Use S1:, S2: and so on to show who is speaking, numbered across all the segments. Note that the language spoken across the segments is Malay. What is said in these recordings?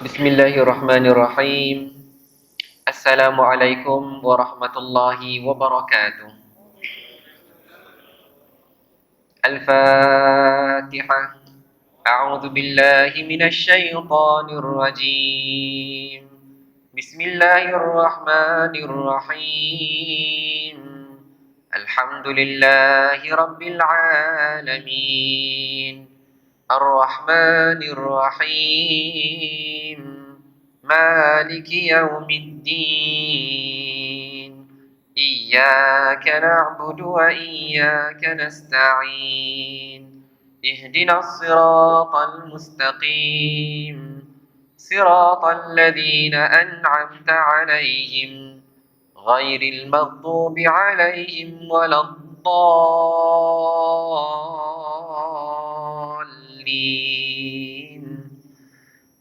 S1: Bismillahirrahmanirrahim. Assalamualaikum warahmatullahi wabarakatuh. Al-Fatihah. A'udzu billahi minasy syaithanir rajim. Bismillahirrahmanirrahim. Alhamdulillahi rabbil alamin. Ar-Rahmanir Rahim. Maliki yaumiddin. Iyyaka na'budu wa iyyaka nasta'in. Ihdinas siratal mustaqim. Siratal ladzina an'amta 'alaihim ghairil maghdubi 'alaihim waladdallin.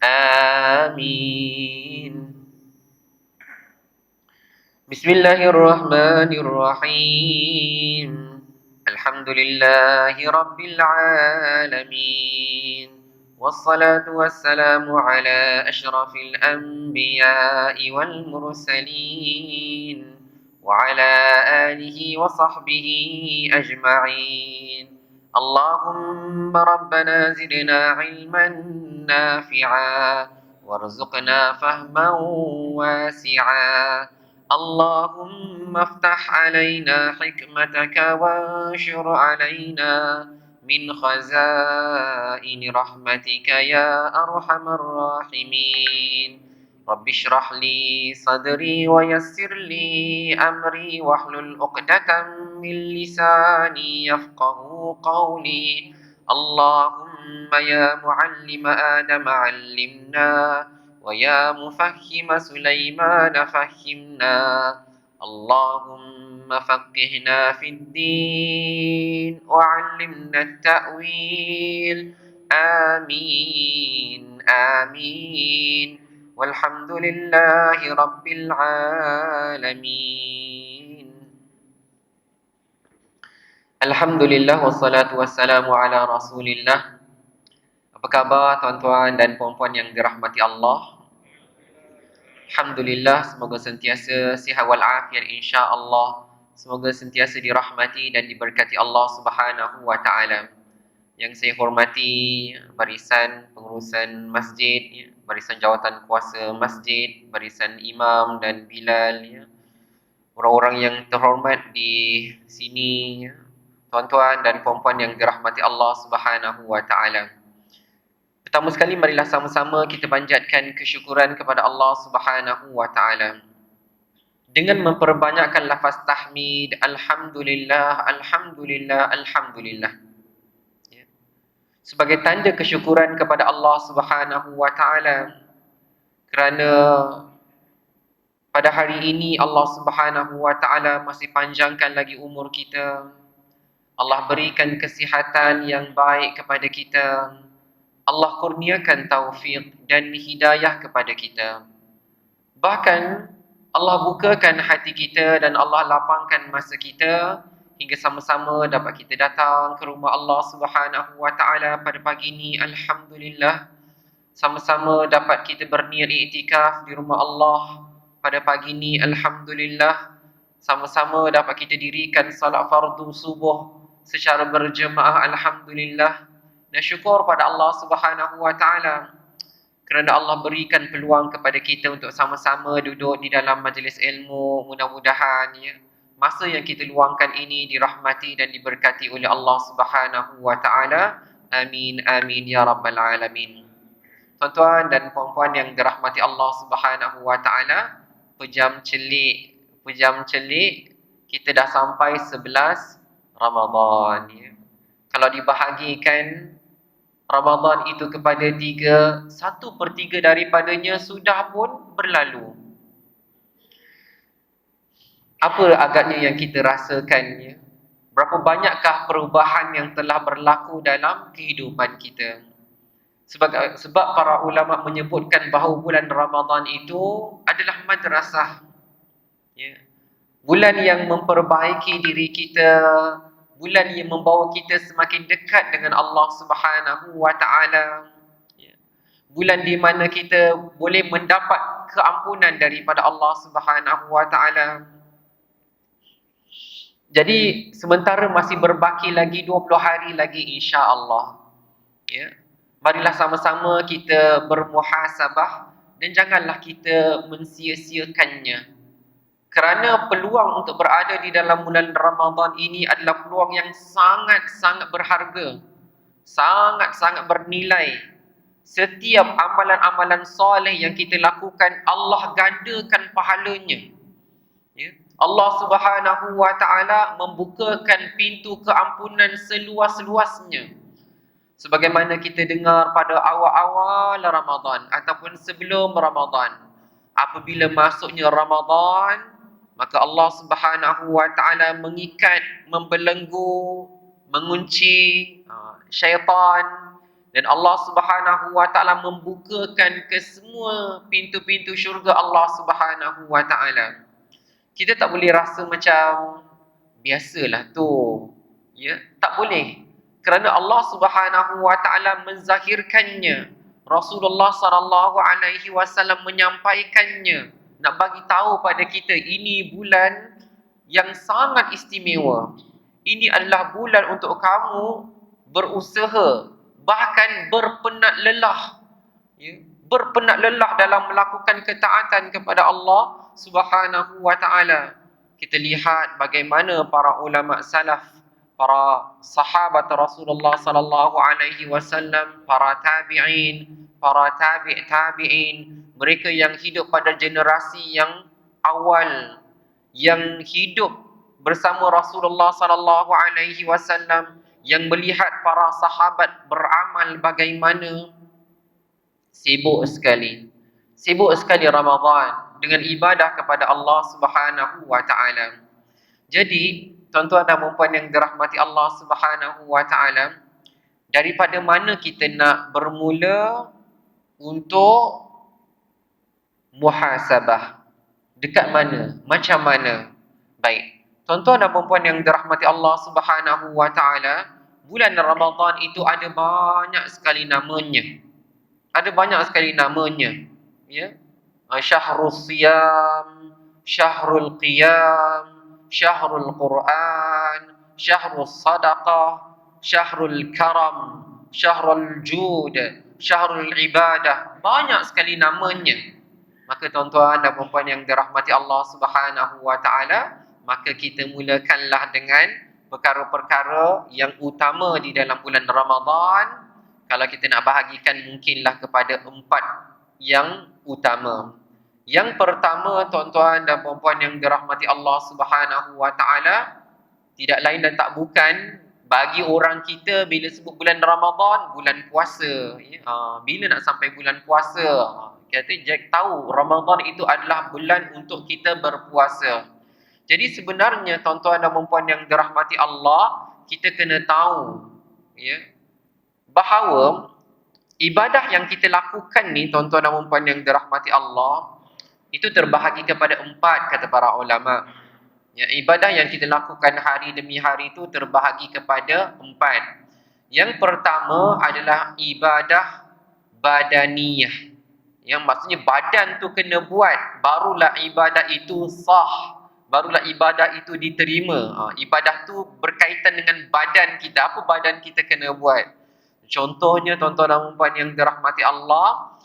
S1: Amin. Bismillahirrahmanirrahim. Alhamdulillahi rabbil alamin. Wassalatu wassalamu ala asyrafil anbiya'i wal mursalin wa ala alihi wa sahbihi ajma'in. Allahumma rabbana zidna ilman nafi'a warzuqna fahman wasi'a. اللهم افتح علينا حكمتك وانشر علينا من خزائن رحمتك يا أرحم الراحمين. رب اشرح لي صدري ويسر لي أمري واحلل عقدة من لساني يفقه قولي. اللهم يا معلم آدم علمنا ويا مفهم سليمان فهمنا. اللهم فقهنا في الدين وعلمنا التأويل. آمين آمين والحمد لله رب العالمين. Alhamdulillah wassalatu wassalamu ala rasulillah. Apa khabar tuan-tuan dan puan-puan yang dirahmati Allah? Alhamdulillah, semoga sentiasa sihat walafiat insya-Allah. Semoga sentiasa dirahmati dan diberkati Allah Subhanahu wa taala. Yang saya hormati barisan pengurusan masjid, barisan jawatan kuasa masjid, barisan imam dan bilal, orang-orang yang terhormat di sini, tuan-tuan dan puan-puan yang dirahmati Allah Subhanahu wa taala. Pertama sekali marilah sama-sama kita panjatkan kesyukuran kepada Allah Subhanahu wa taala dengan memperbanyakkan lafaz tahmid alhamdulillah alhamdulillah alhamdulillah, sebagai tanda kesyukuran kepada Allah Subhanahu wa taala kerana pada hari ini Allah Subhanahu wa taala masih panjangkan lagi umur kita. Allah berikan kesihatan yang baik kepada kita. Allah kurniakan taufik dan hidayah kepada kita. Bahkan Allah bukakan hati kita dan Allah lapangkan masa kita hingga sama-sama dapat kita datang ke rumah Allah Subhanahu wa taala pada pagi ini. Alhamdulillah, sama-sama dapat kita berniat iktikaf di rumah Allah pada pagi ini. Alhamdulillah, sama-sama dapat kita dirikan salat fardu subuh secara berjemaah. Alhamdulillah, dan syukur pada Allah Subhanahu wa taala kerana Allah berikan peluang kepada kita untuk sama-sama duduk di dalam majlis ilmu. Mudah-mudahan masa yang kita luangkan ini dirahmati dan diberkati oleh Allah Subhanahu wa taala. Amin amin ya rabbal alamin. Tuan-tuan dan puan-puan yang dirahmati Allah Subhanahu wa taala, pejam celik kita dah sampai 11 Ramadan. Kalau dibahagikan Ramadan itu kepada 3, 1/3 daripadanya sudah pun berlalu. Apa agaknya yang kita rasakan? Berapa banyakkah perubahan yang telah berlaku dalam kehidupan kita? Sebab para ulama menyebutkan bahawa bulan Ramadan itu adalah madrasah. Bulan yang memperbaiki diri kita, bulan yang membawa kita semakin dekat dengan Allah Subhanahu wa taala. bulan di mana kita boleh mendapat keampunan daripada Allah Subhanahu wa taala. Jadi sementara masih berbaki lagi 20 hari lagi insya-Allah. Ya. Marilah sama-sama kita bermuhasabah dan janganlah kita mensia-siakannya. Kerana peluang untuk berada di dalam bulan Ramadan ini adalah peluang yang sangat-sangat berharga. Sangat-sangat bernilai. Setiap amalan-amalan soleh yang kita lakukan, Allah gandakan pahalanya. Ya. Allah Subhanahu wa taala membukakan pintu keampunan seluas-luasnya. Sebagaimana kita dengar pada awal-awal Ramadan ataupun sebelum Ramadan. Apabila masuknya Ramadan, maka Allah Subhanahu wa taala mengikat, membelenggu, mengunci syaitan, dan Allah Subhanahu wa taala membukakan ke semua pintu-pintu syurga Allah Subhanahu wa taala. Kita tak boleh rasa macam biasalah tu. Ya, tak boleh. Kerana Allah Subhanahu wa taala menzahirkannya. Rasulullah sallallahu alaihi wasallam menyampaikannya, nak bagi tahu pada kita ini bulan yang sangat istimewa. Ini adalah bulan untuk kamu berusaha, bahkan berpenat lelah. Ya, berpenat lelah dalam melakukan ketaatan kepada Allah Subhanahu wa taala. Kita lihat bagaimana para ulama salaf, para sahabat Rasulullah sallallahu alaihi wasallam, para tabi'in, para tabi'in, mereka yang hidup pada generasi yang awal, yang hidup bersama Rasulullah sallallahu alaihi wasallam, yang melihat para sahabat beramal bagaimana. Sibuk sekali Ramadan dengan ibadah kepada Allah Subhanahu wa taala. Jadi, tuan-tuan dan puan yang dirahmati Allah Subhanahu wa taala, daripada mana kita nak bermula untuk muhasabah? Dekat mana? Macam mana? Baik. Tuan-tuan dan puan yang dirahmati Allah Subhanahu wa taala, bulan Ramadan itu ada banyak sekali namanya. Ya. Syahrul Siyam, Syahrul Qiyam, Syahrul Quran, Syahrul Sadaqah, Syahrul Karam, Syahrul Jud, Syahrul Ibadah. Banyak sekali namanya. Maka tuan-tuan dan puan yang dirahmati Allah Subhanahu wa taala, maka kita mulakanlah dengan perkara-perkara yang utama di dalam bulan Ramadan. Kalau kita nak bahagikan, mungkinlah kepada 4 yang utama. Yang pertama, tuan-tuan dan puan yang dirahmati Allah Subhanahu wa taala, tidak lain dan tak bukan, bagi orang kita bila sebut bulan Ramadan, bulan puasa. Bila nak sampai bulan puasa? Kita tahu Ramadan itu adalah bulan untuk kita berpuasa. Jadi sebenarnya tuan-tuan dan puan yang dirahmati Allah, kita kena tahu, ya, bahawa ibadah yang kita lakukan ni, tuan-tuan dan puan yang dirahmati Allah, itu terbahagi kepada 4, kata para ulama. Ya, ibadah yang kita lakukan hari demi hari itu terbahagi kepada 4. Yang pertama adalah ibadah badaniyah. Yang maksudnya badan tu kena buat, barulah ibadah itu sah, barulah ibadah itu diterima. Ibadah tu berkaitan dengan badan kita. Apa badan kita kena buat? Contohnya tuan-tuan dan puan yang dirahmati Allah,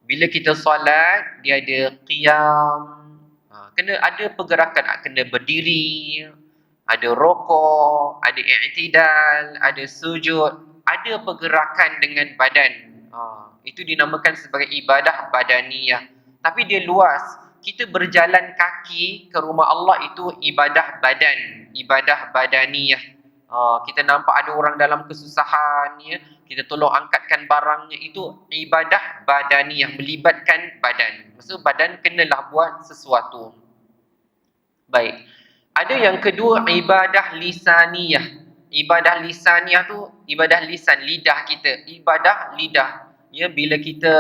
S1: bila kita solat, dia ada qiyam, kena ada pergerakan, kena berdiri, ada rokok, ada i'tidal, ada sujud, ada pergerakan dengan badan. Itu dinamakan sebagai ibadah badaniyah. Tapi dia luas. Kita berjalan kaki ke rumah Allah itu ibadah badan, ibadah badaniyah. Kita nampak ada orang dalam kesusahan, ya, kita tolong angkatkan barangnya, itu ibadah badaniyah, melibatkan badan. Maksud badan kenalah buat sesuatu. Baik. Ada yang kedua, ibadah lisaniyah. Ibadah lisaniyah tu ibadah lisan, lidah kita, ibadah lidah. Ya, bila kita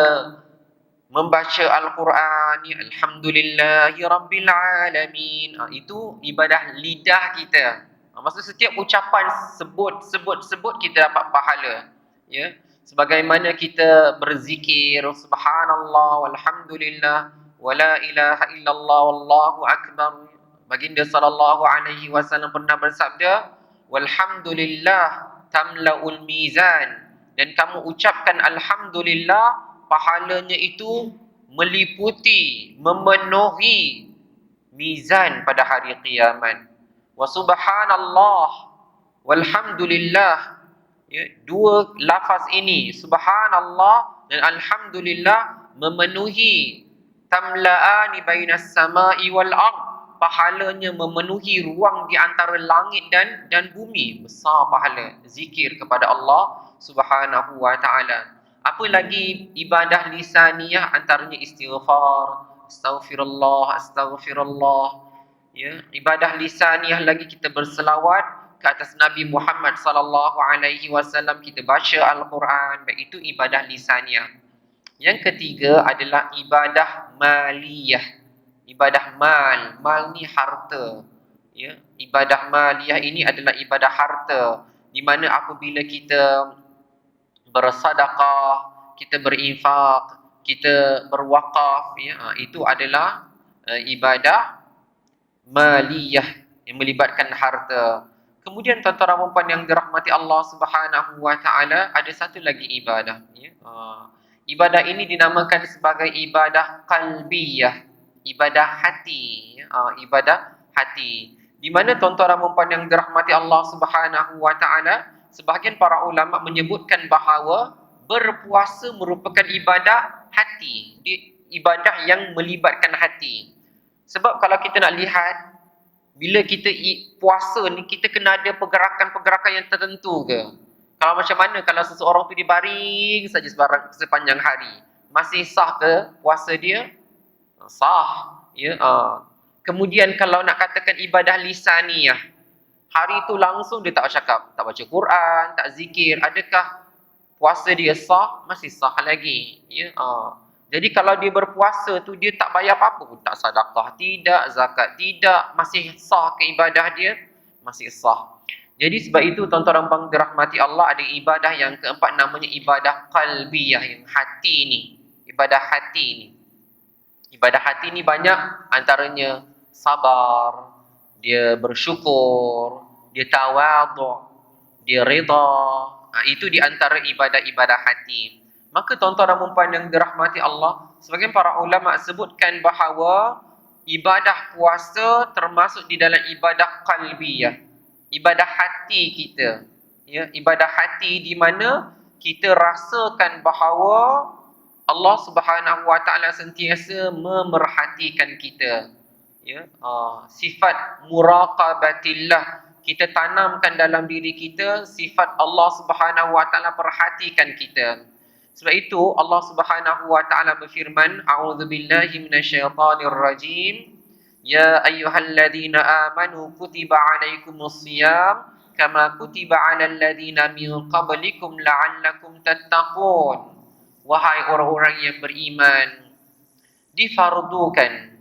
S1: membaca Al-Quran, ya, Alhamdulillahi Rabbil Alamin, itu ibadah lidah kita. Maksud setiap ucapan sebut kita dapat pahala. Ya. Sebagaimana kita berzikir subhanallah walhamdulillah wala ilaha illallah wallahu akbar. Baginda sallallahu alaihi wasallam pernah bersabda, walhamdulillah tamlaul mizan. Dan kamu ucapkan alhamdulillah, pahalanya itu meliputi, memenuhi mizan pada hari kiamat. Wa subhanallah walhamdulillah, ya, dua lafaz ini subhanallah dan alhamdulillah memenuhi tamla'ani bainas sama'i wal ard, pahalanya memenuhi ruang di antara langit dan bumi. Besar pahala zikir kepada Allah Subhanahu wa taala. Apa lagi ibadah lisaniyah, antaranya istighfar, astaghfirullah, astaghfirullah. Ya, ibadah lisaniyah lagi kita berselawat ke atas Nabi Muhammad sallallahu alaihi wasallam, kita baca Al-Quran, baik itu ibadah lisaniyah. Yang ketiga adalah ibadah maliyah. Ibadah mal ni harta. Ya, ibadah maliyah ini adalah ibadah harta, di mana apabila kita bersedekah, kita berinfak, kita berwakaf, ya, itu adalah ibadah maliyah yang melibatkan harta. Kemudian tuan-tuan dan puan yang dirahmati Allah Subhanahu wa taala, ada satu lagi ibadah, ya. Ibadah ini dinamakan sebagai ibadah qalbiyah, ibadah hati, ya. Ibadah hati. Di mana tuan-tuan dan puan yang dirahmati Allah Subhanahu wa taala, sebahagian para ulama menyebutkan bahawa berpuasa merupakan ibadah hati, ibadah yang melibatkan hati. Sebab kalau kita nak lihat, bila kita puasa ni, kita kena ada pergerakan-pergerakan yang tertentu ke? Kalau macam mana kalau seseorang tu dibaring saja sepanjang hari, masih sah ke puasa dia? Sah. Ya. Kemudian kalau nak katakan ibadah lisaniyah, hari tu langsung dia tak cakap, tak baca Quran, tak zikir, adakah puasa dia sah? Masih sah lagi. Ya. Jadi kalau dia berpuasa tu dia tak bayar apa-apa pun, tak sedekah tidak, zakat tidak, masih sah ke ibadah dia? Masih sah. Jadi sebab itu tuan-tuan dan puan dirahmati Allah, ada ibadah yang keempat namanya ibadah qalbiyah, yang hati ni. Ibadah hati ni. Ibadah hati ni banyak, antaranya sabar, dia bersyukur, dia tawadhu, dia rida. Itu di antara ibadah-ibadah hati. Maka tuan-tuan dan puan yang dirahmati Allah, sebagian para ulama sebutkan bahawa ibadah puasa termasuk di dalam ibadah qalbiyah, ibadah hati kita. Ya, ibadah hati di mana kita rasakan bahawa Allah Subhanahu wa taala sentiasa memerhatikan kita. Ya, sifat muraqabatillah, kita tanamkan dalam diri kita sifat Allah Subhanahu wa taala perhatikan kita. Sebab itu Allah Subhanahu wa taala berfirman, a'udzubillahi minasyaitonir rajim, ya ayyuhalladzina amanu kutiba alaikumusiyam kama kutiba alal ladzina min qablikum la'allakum tattaqun. Wahai orang-orang yang beriman, difardukan,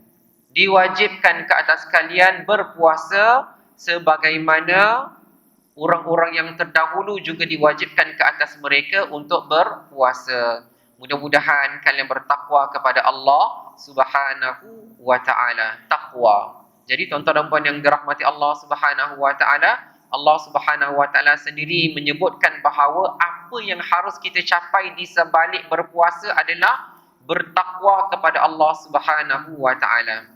S1: diwajibkan ke atas kalian berpuasa sebagaimana orang-orang yang terdahulu juga diwajibkan ke atas mereka untuk berpuasa. Mudah-mudahan kalian bertakwa kepada Allah Subhanahu wa taala. Takwa. Jadi tuan-tuan dan puan yang dirahmati Allah Subhanahu wa taala, Allah Subhanahu wa taala sendiri menyebutkan bahawa apa yang harus kita capai di sebalik berpuasa adalah bertakwa kepada Allah Subhanahu wa taala.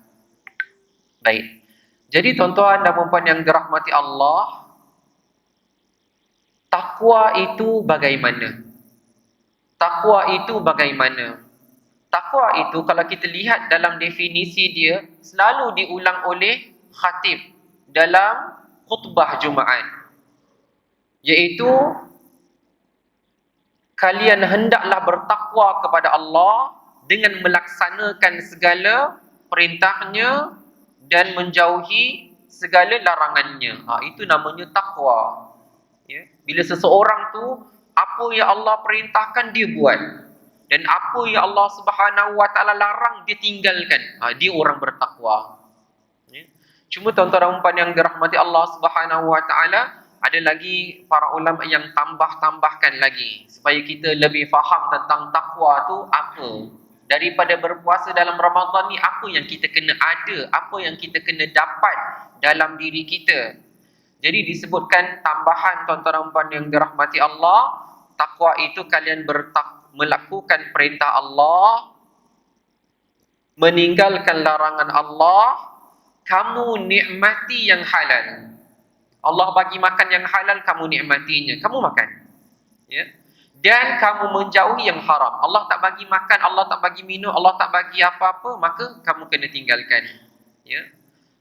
S1: Baik. Jadi tuan-tuan dan puan yang dirahmati Allah, takwa itu bagaimana? Takwa itu bagaimana? Takwa itu kalau kita lihat dalam definisi dia, selalu diulang oleh khatib dalam khutbah Jumaat, iaitu kalian hendaklah bertakwa kepada Allah dengan melaksanakan segala perintahnya dan menjauhi segala larangannya. Itu namanya takwa. Ya. Bila seseorang tu apa yang Allah perintahkan dia buat, dan apa yang Allah Subhanahu wa taala larang dia tinggalkan, dia orang bertakwa. Ya. Cuma tuan-tuan dan puan yang dirahmati Allah Subhanahu wa taala, ada ada lagi para ulama yang tambahkan lagi supaya kita lebih faham tentang takwa tu apa. Daripada berpuasa dalam Ramadan ni, apa yang kita kena ada, apa yang kita kena dapat dalam diri kita. Jadi disebutkan tambahan tuan-tuan dan puan yang dirahmati Allah, takwa itu kalian melakukan perintah Allah, meninggalkan larangan Allah, kamu nikmati yang halal. Allah bagi makan yang halal, kamu nikmatinya, kamu makan. Ya. Dan kamu menjauhi yang haram. Allah tak bagi makan, Allah tak bagi minum, Allah tak bagi apa-apa, maka kamu kena tinggalkan. Ya.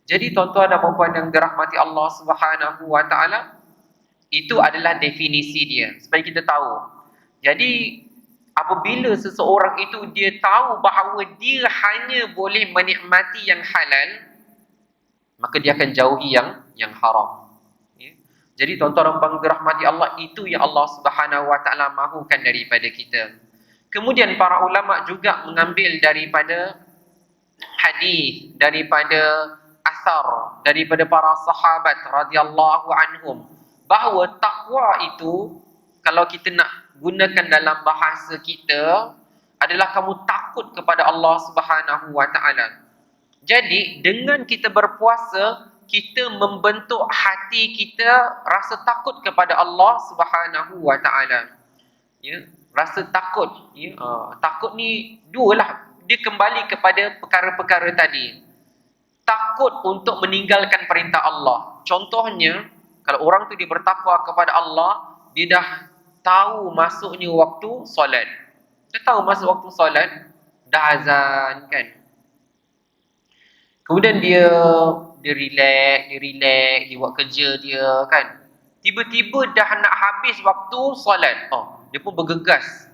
S1: Jadi tuan-tuan dan puan yang dirahmati Allah Subhanahu wa taala, itu adalah definisi dia supaya kita tahu. Jadi apabila seseorang itu dia tahu bahawa dia hanya boleh menikmati yang halal, maka dia akan jauhi yang haram. Jadi tuan-tuan dan puan dirahmati Allah, itu yang Allah Subhanahu wa taala mahukan daripada kita. Kemudian para ulama juga mengambil daripada hadis, daripada asar, daripada para sahabat radhiyallahu anhum, bahawa takwa itu kalau kita nak gunakan dalam bahasa kita adalah kamu takut kepada Allah Subhanahu wa taala. Jadi dengan kita berpuasa, kita membentuk hati kita rasa takut kepada Allah Subhanahu wa taala. Ya, rasa takut, ya. Takut ni dualah, dia kembali kepada perkara-perkara tadi. Takut untuk meninggalkan perintah Allah. Contohnya, kalau orang tu dia bertakwa kepada Allah, dia dah tahu masuknya waktu solat. Dia tahu masuk waktu solat, dah azan kan. Kemudian dia relax, dia buat kerja dia kan. Tiba-tiba dah nak habis waktu solat. Dia pun bergegas.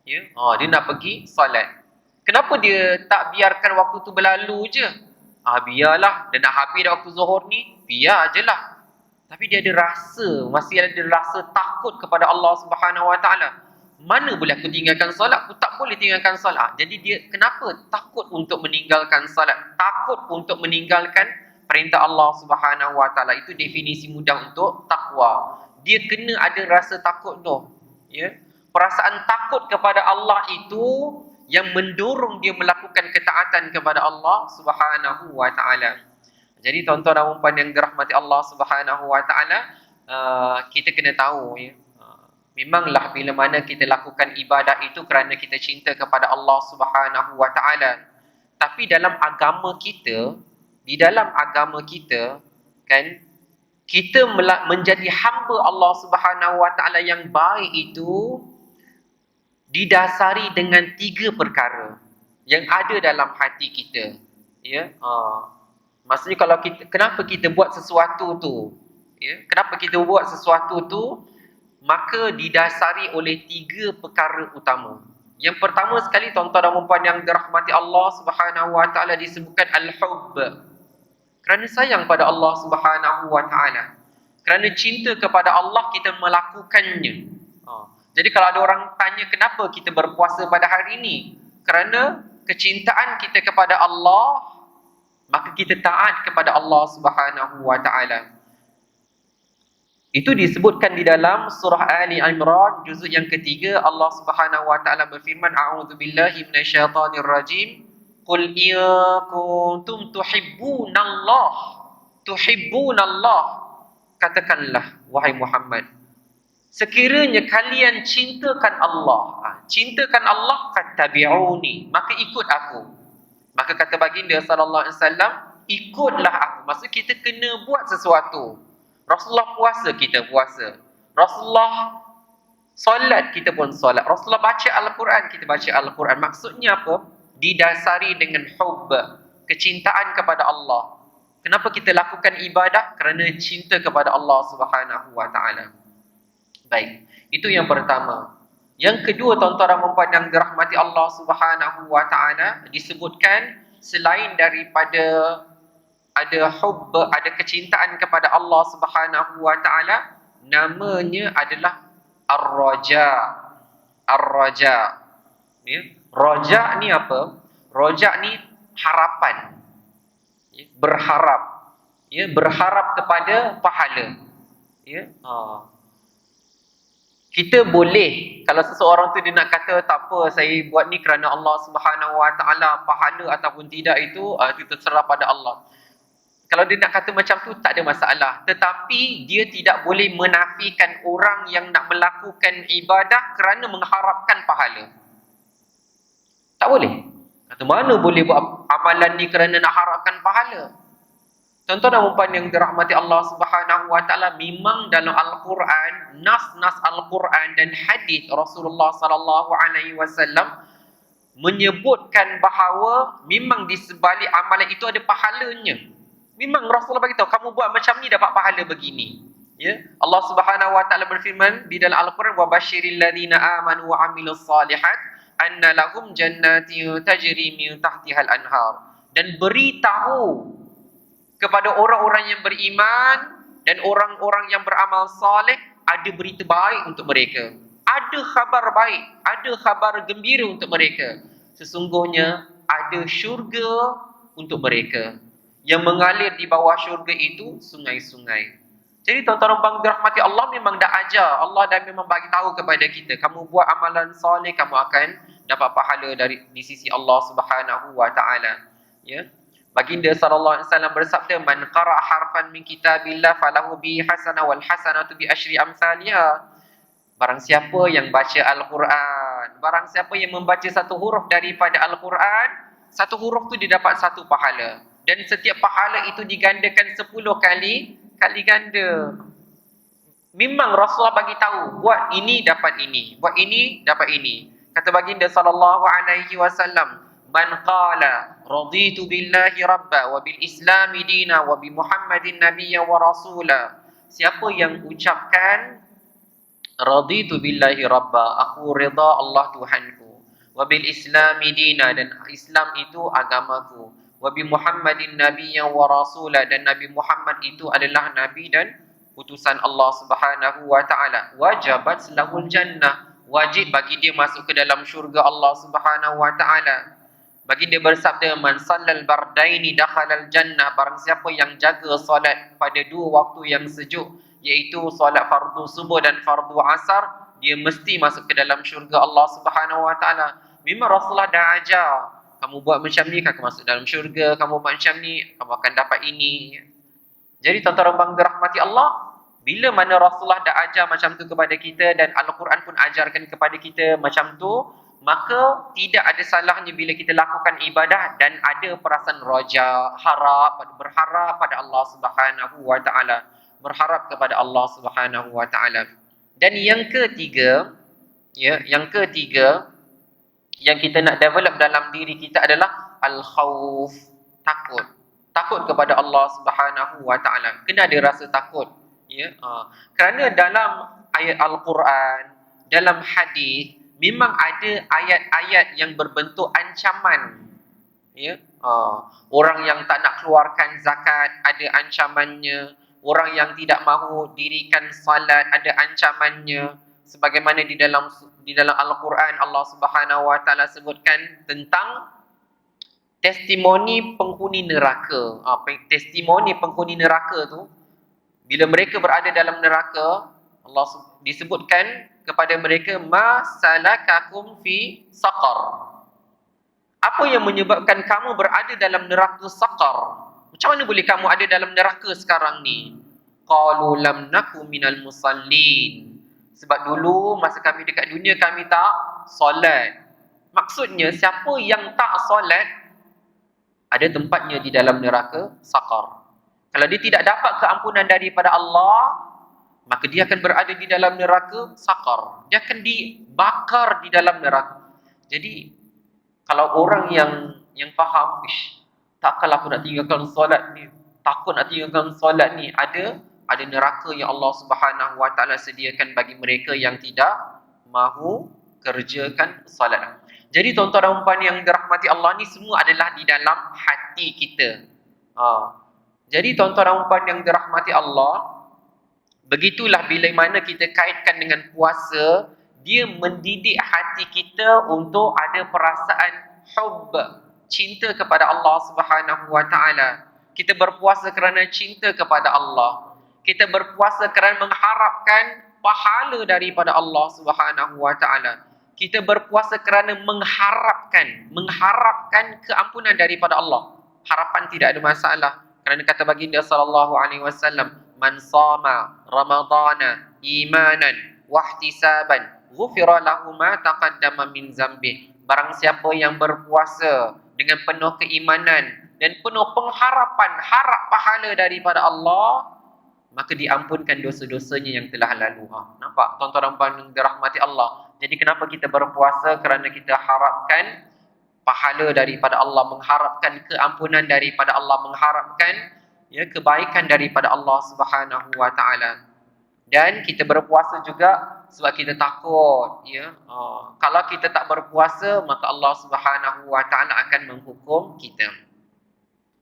S1: Ya, dia nak pergi solat. Kenapa dia tak biarkan waktu tu berlalu je? Biarlah, dia nak habis dah waktu zuhur ni, biar je lah. Tapi dia ada rasa, masih ada rasa takut kepada Allah Subhanahu wa taala. Mana boleh aku tinggalkan solat? Aku tak boleh tinggalkan solat. Jadi dia kenapa takut untuk meninggalkan solat? Takut untuk meninggalkan perintah Allah Subhanahu wa taala. Itu definisi mudah untuk takwa. Dia kena ada rasa takut tu. Ya. Perasaan takut kepada Allah itu yang mendorong dia melakukan ketaatan kepada Allah Subhanahu wa taala. Jadi tuan-tuan dan puan yang dirahmati Allah Subhanahu wa taala, kita kena tahu ya. Memanglah bila mana kita lakukan ibadah itu kerana kita cinta kepada Allah Subhanahu wa taala. Tapi dalam agama kita, di dalam agama kita kan, kita menjadi hamba Allah Subhanahu wa taala yang baik itu didasari dengan 3 perkara yang ada dalam hati kita. Ya. Maksudnya kalau kenapa kita buat sesuatu tu? Ya, kenapa kita buat sesuatu tu? Maka didasari oleh 3 perkara utama. Yang pertama sekali tuan-tuan dan puan yang dirahmati Allah Subhanahu wa taala, disebutkan al-hubb. Kerana sayang pada Allah Subhanahu wa taala. Kerana cinta kepada Allah kita melakukannya. Jadi kalau ada orang tanya kenapa kita berpuasa pada hari ini? Kerana kecintaan kita kepada Allah, maka kita taat kepada Allah Subhanahu wa taala. Itu disebutkan di dalam surah Ali Imran juzuk yang ketiga. Allah Subhanahu wa taala berfirman, a'udzubillahi minasyaitonir rajim, qul in kuntum tuhibbunallah, katakanlah wahai Muhammad, sekiranya kalian cintakan Allah, cintakan Allah, fattabi'uni, maka ikut aku. Maka kata baginda sallallahu alaihi wasallam, ikutlah aku. Maksud kita kena buat sesuatu. Rasulullah puasa, kita puasa. Rasulullah solat, kita pun solat. Rasulullah baca Al-Quran, kita baca Al-Quran. Maksudnya apa? Didasari dengan hubb, kecintaan kepada Allah. Kenapa kita lakukan ibadah? Kerana cinta kepada Allah Subhanahu wa taala. Baik, itu yang pertama. Yang kedua tuan-tuan dan puan yang dirahmati Allah Subhanahu wa taala, disebutkan selain daripada ada hubb, ada kecintaan kepada Allah Subhanahu wa taala, namanya adalah ar-raja. Ar-raja. Ya. Raja ni apa? Raja ni harapan. Ya. Berharap. Ya, berharap kepada pahala. Ya. Kita boleh, kalau seseorang tu dia nak kata tak apa, saya buat ni kerana Allah Subhanahu Wa Taala, pahala ataupun tidak itu terserah pada Allah. Kalau dia nak kata macam tu tak ada masalah, tetapi dia tidak boleh menafikan orang yang nak melakukan ibadah kerana mengharapkan pahala. Tak boleh. Kata mana boleh buat amalan ni kerana nak harapkan pahala? Tuan-tuan dan puan yang dirahmati Allah Subhanahu Wa Taala, memang dalam Al-Quran, nas-nas Al-Quran dan hadis Rasulullah sallallahu alaihi wasallam menyebutkan bahawa memang di sebalik amalan itu ada pahalanya. Memang Rasulullah bagi tahu kamu buat macam ni dapat pahala begini. Ya, Allah Subhanahu Wa Taala berfirman di dalam Al-Quran, wa basyiril ladzina amanu wa amilus solihat anna lahum jannatin tajri min tahtihal anhar. Dan beritahu kepada orang-orang yang beriman dan orang-orang yang beramal saleh, ada berita baik untuk mereka. Ada khabar baik, ada khabar gembira untuk mereka. Sesungguhnya ada syurga untuk mereka. Yang mengalir di bawah syurga itu sungai-sungai. Jadi tuan-tuan dan dirahmati Allah, memang dah ajar. Allah dah memang bagi tahu kepada kita, kamu buat amalan saleh, kamu akan dapat pahala di sisi Allah Subhanahu Wa Taala. Ya. Baginda sallallahu alaihi wasallam bersabda, man qara'a harfan min kitabillah falahu bi hasanah wal hasanatu bi asyri amsalha. Barang siapa yang baca Al-Quran, barang siapa yang membaca satu huruf daripada Al-Quran, satu huruf tu dia dapat satu pahala. Dan setiap pahala itu digandakan 10 kali ganda. Memang Rasulullah bagi tahu, buat ini dapat ini, buat ini dapat ini. Kata baginda sallallahu alaihi wasallam, man qala raditu billahi rabba wa bil islami dina wa bi muhammadin nabiyyan wa rasula. Siapa yang ucapkan raditu billahi rabba, aku rida Allah Tuhanku, wa bil islami dina, dan Islam itu agamaku, wa bi muhammadin nabiyyan wa rasula, dan Nabi Muhammad itu adalah nabi dan utusan Allah Subhanahu Wa Taala, wajabat lahul jannah, wajib bagi dia masuk ke dalam syurga Allah Subhanahu Wa Taala. Baginda bersabda, man sallal bardaini dakhalal jannah, barang siapa yang jaga solat pada 2 waktu yang sejuk, iaitu solat fardu subuh dan fardu asar, dia mesti masuk ke dalam syurga Allah Subhanahu Wa Taala. Memang Rasulullah dah ajar, kamu buat macam ni kamu masuk dalam syurga, kamu buat macam ni kamu akan dapat ini. Jadi tuan-tuan dan dirahmati Allah, bila mana Rasulullah dah ajar macam tu kepada kita dan Al-Quran pun ajarkan kepada kita macam tu, maka tidak ada salahnya bila kita lakukan ibadah dan ada perasaan raja, berharap pada Allah Subhanahu Wa Taala, berharap kepada Allah Subhanahu Wa Taala. Dan yang ketiga, yang kita nak develop dalam diri kita adalah al-khauf, takut kepada Allah Subhanahu Wa Taala. Kena ada rasa takut, kerana dalam ayat Al-Quran, dalam hadis, memang ada ayat-ayat yang berbentuk ancaman. Orang yang tak nak keluarkan zakat ada ancamannya. Orang yang tidak mahu dirikan salat ada ancamannya. Sebagaimana di dalam Al-Quran Allah Subhanahu Wa Taala sebutkan tentang testimoni penghuni neraka. Testimoni penghuni neraka tu, bila mereka berada dalam neraka, Allah disebutkan kepada mereka, ma salakakum fi saqar. Apa yang menyebabkan kamu berada dalam neraka saqar? Macam mana boleh kamu ada dalam neraka sekarang ni? Qalu lam naku minal musallin. Sebab dulu masa kami dekat dunia kami tak solat. Maksudnya siapa yang tak solat ada tempatnya di dalam neraka saqar. Kalau dia tidak dapat keampunan daripada Allah, maka dia akan berada di dalam neraka saqar. Dia akan dibakar di dalam neraka. Jadi kalau orang yang faham, takkanlah aku nak tinggalkan solat ni, takut nak tinggalkan solat ni, ada neraka yang Allah Subhanahu Wa Taala sediakan bagi mereka yang tidak mahu kerjakan solat. Jadi tuan-tuan dan puan yang dirahmati Allah, ni semua adalah di dalam hati kita. Jadi tuan-tuan dan puan yang dirahmati Allah, begitulah bila mana kita kaitkan dengan puasa, dia mendidik hati kita untuk ada perasaan hub, cinta kepada Allah Subhanahu Wa Taala. Kita berpuasa kerana cinta kepada Allah. Kita berpuasa kerana mengharapkan pahala daripada Allah Subhanahu wa taala. Kita berpuasa kerana mengharapkan keampunan daripada Allah. Harapan tidak ada masalah. Kerana kata baginda sallallahu alaihi wasallam, "Man shama ramadana imanan wa ihtisaban, ghufira lahu ma taqaddama min zambi." Barang siapa yang berpuasa dengan penuh keimanan dan penuh pengharapan, harap pahala daripada Allah, maka diampunkan dosa-dosanya yang telah lalu. Nampak tuan-tuan dan puan yang dirahmati Allah. Jadi kenapa kita berpuasa? Kerana kita harapkan pahala daripada Allah, mengharapkan keampunan daripada Allah, mengharapkan kebaikan daripada Allah Subhanahu wa taala. Dan kita berpuasa juga sebab kita takut, kalau kita tak berpuasa, maka Allah Subhanahu wa taala akan menghukum kita.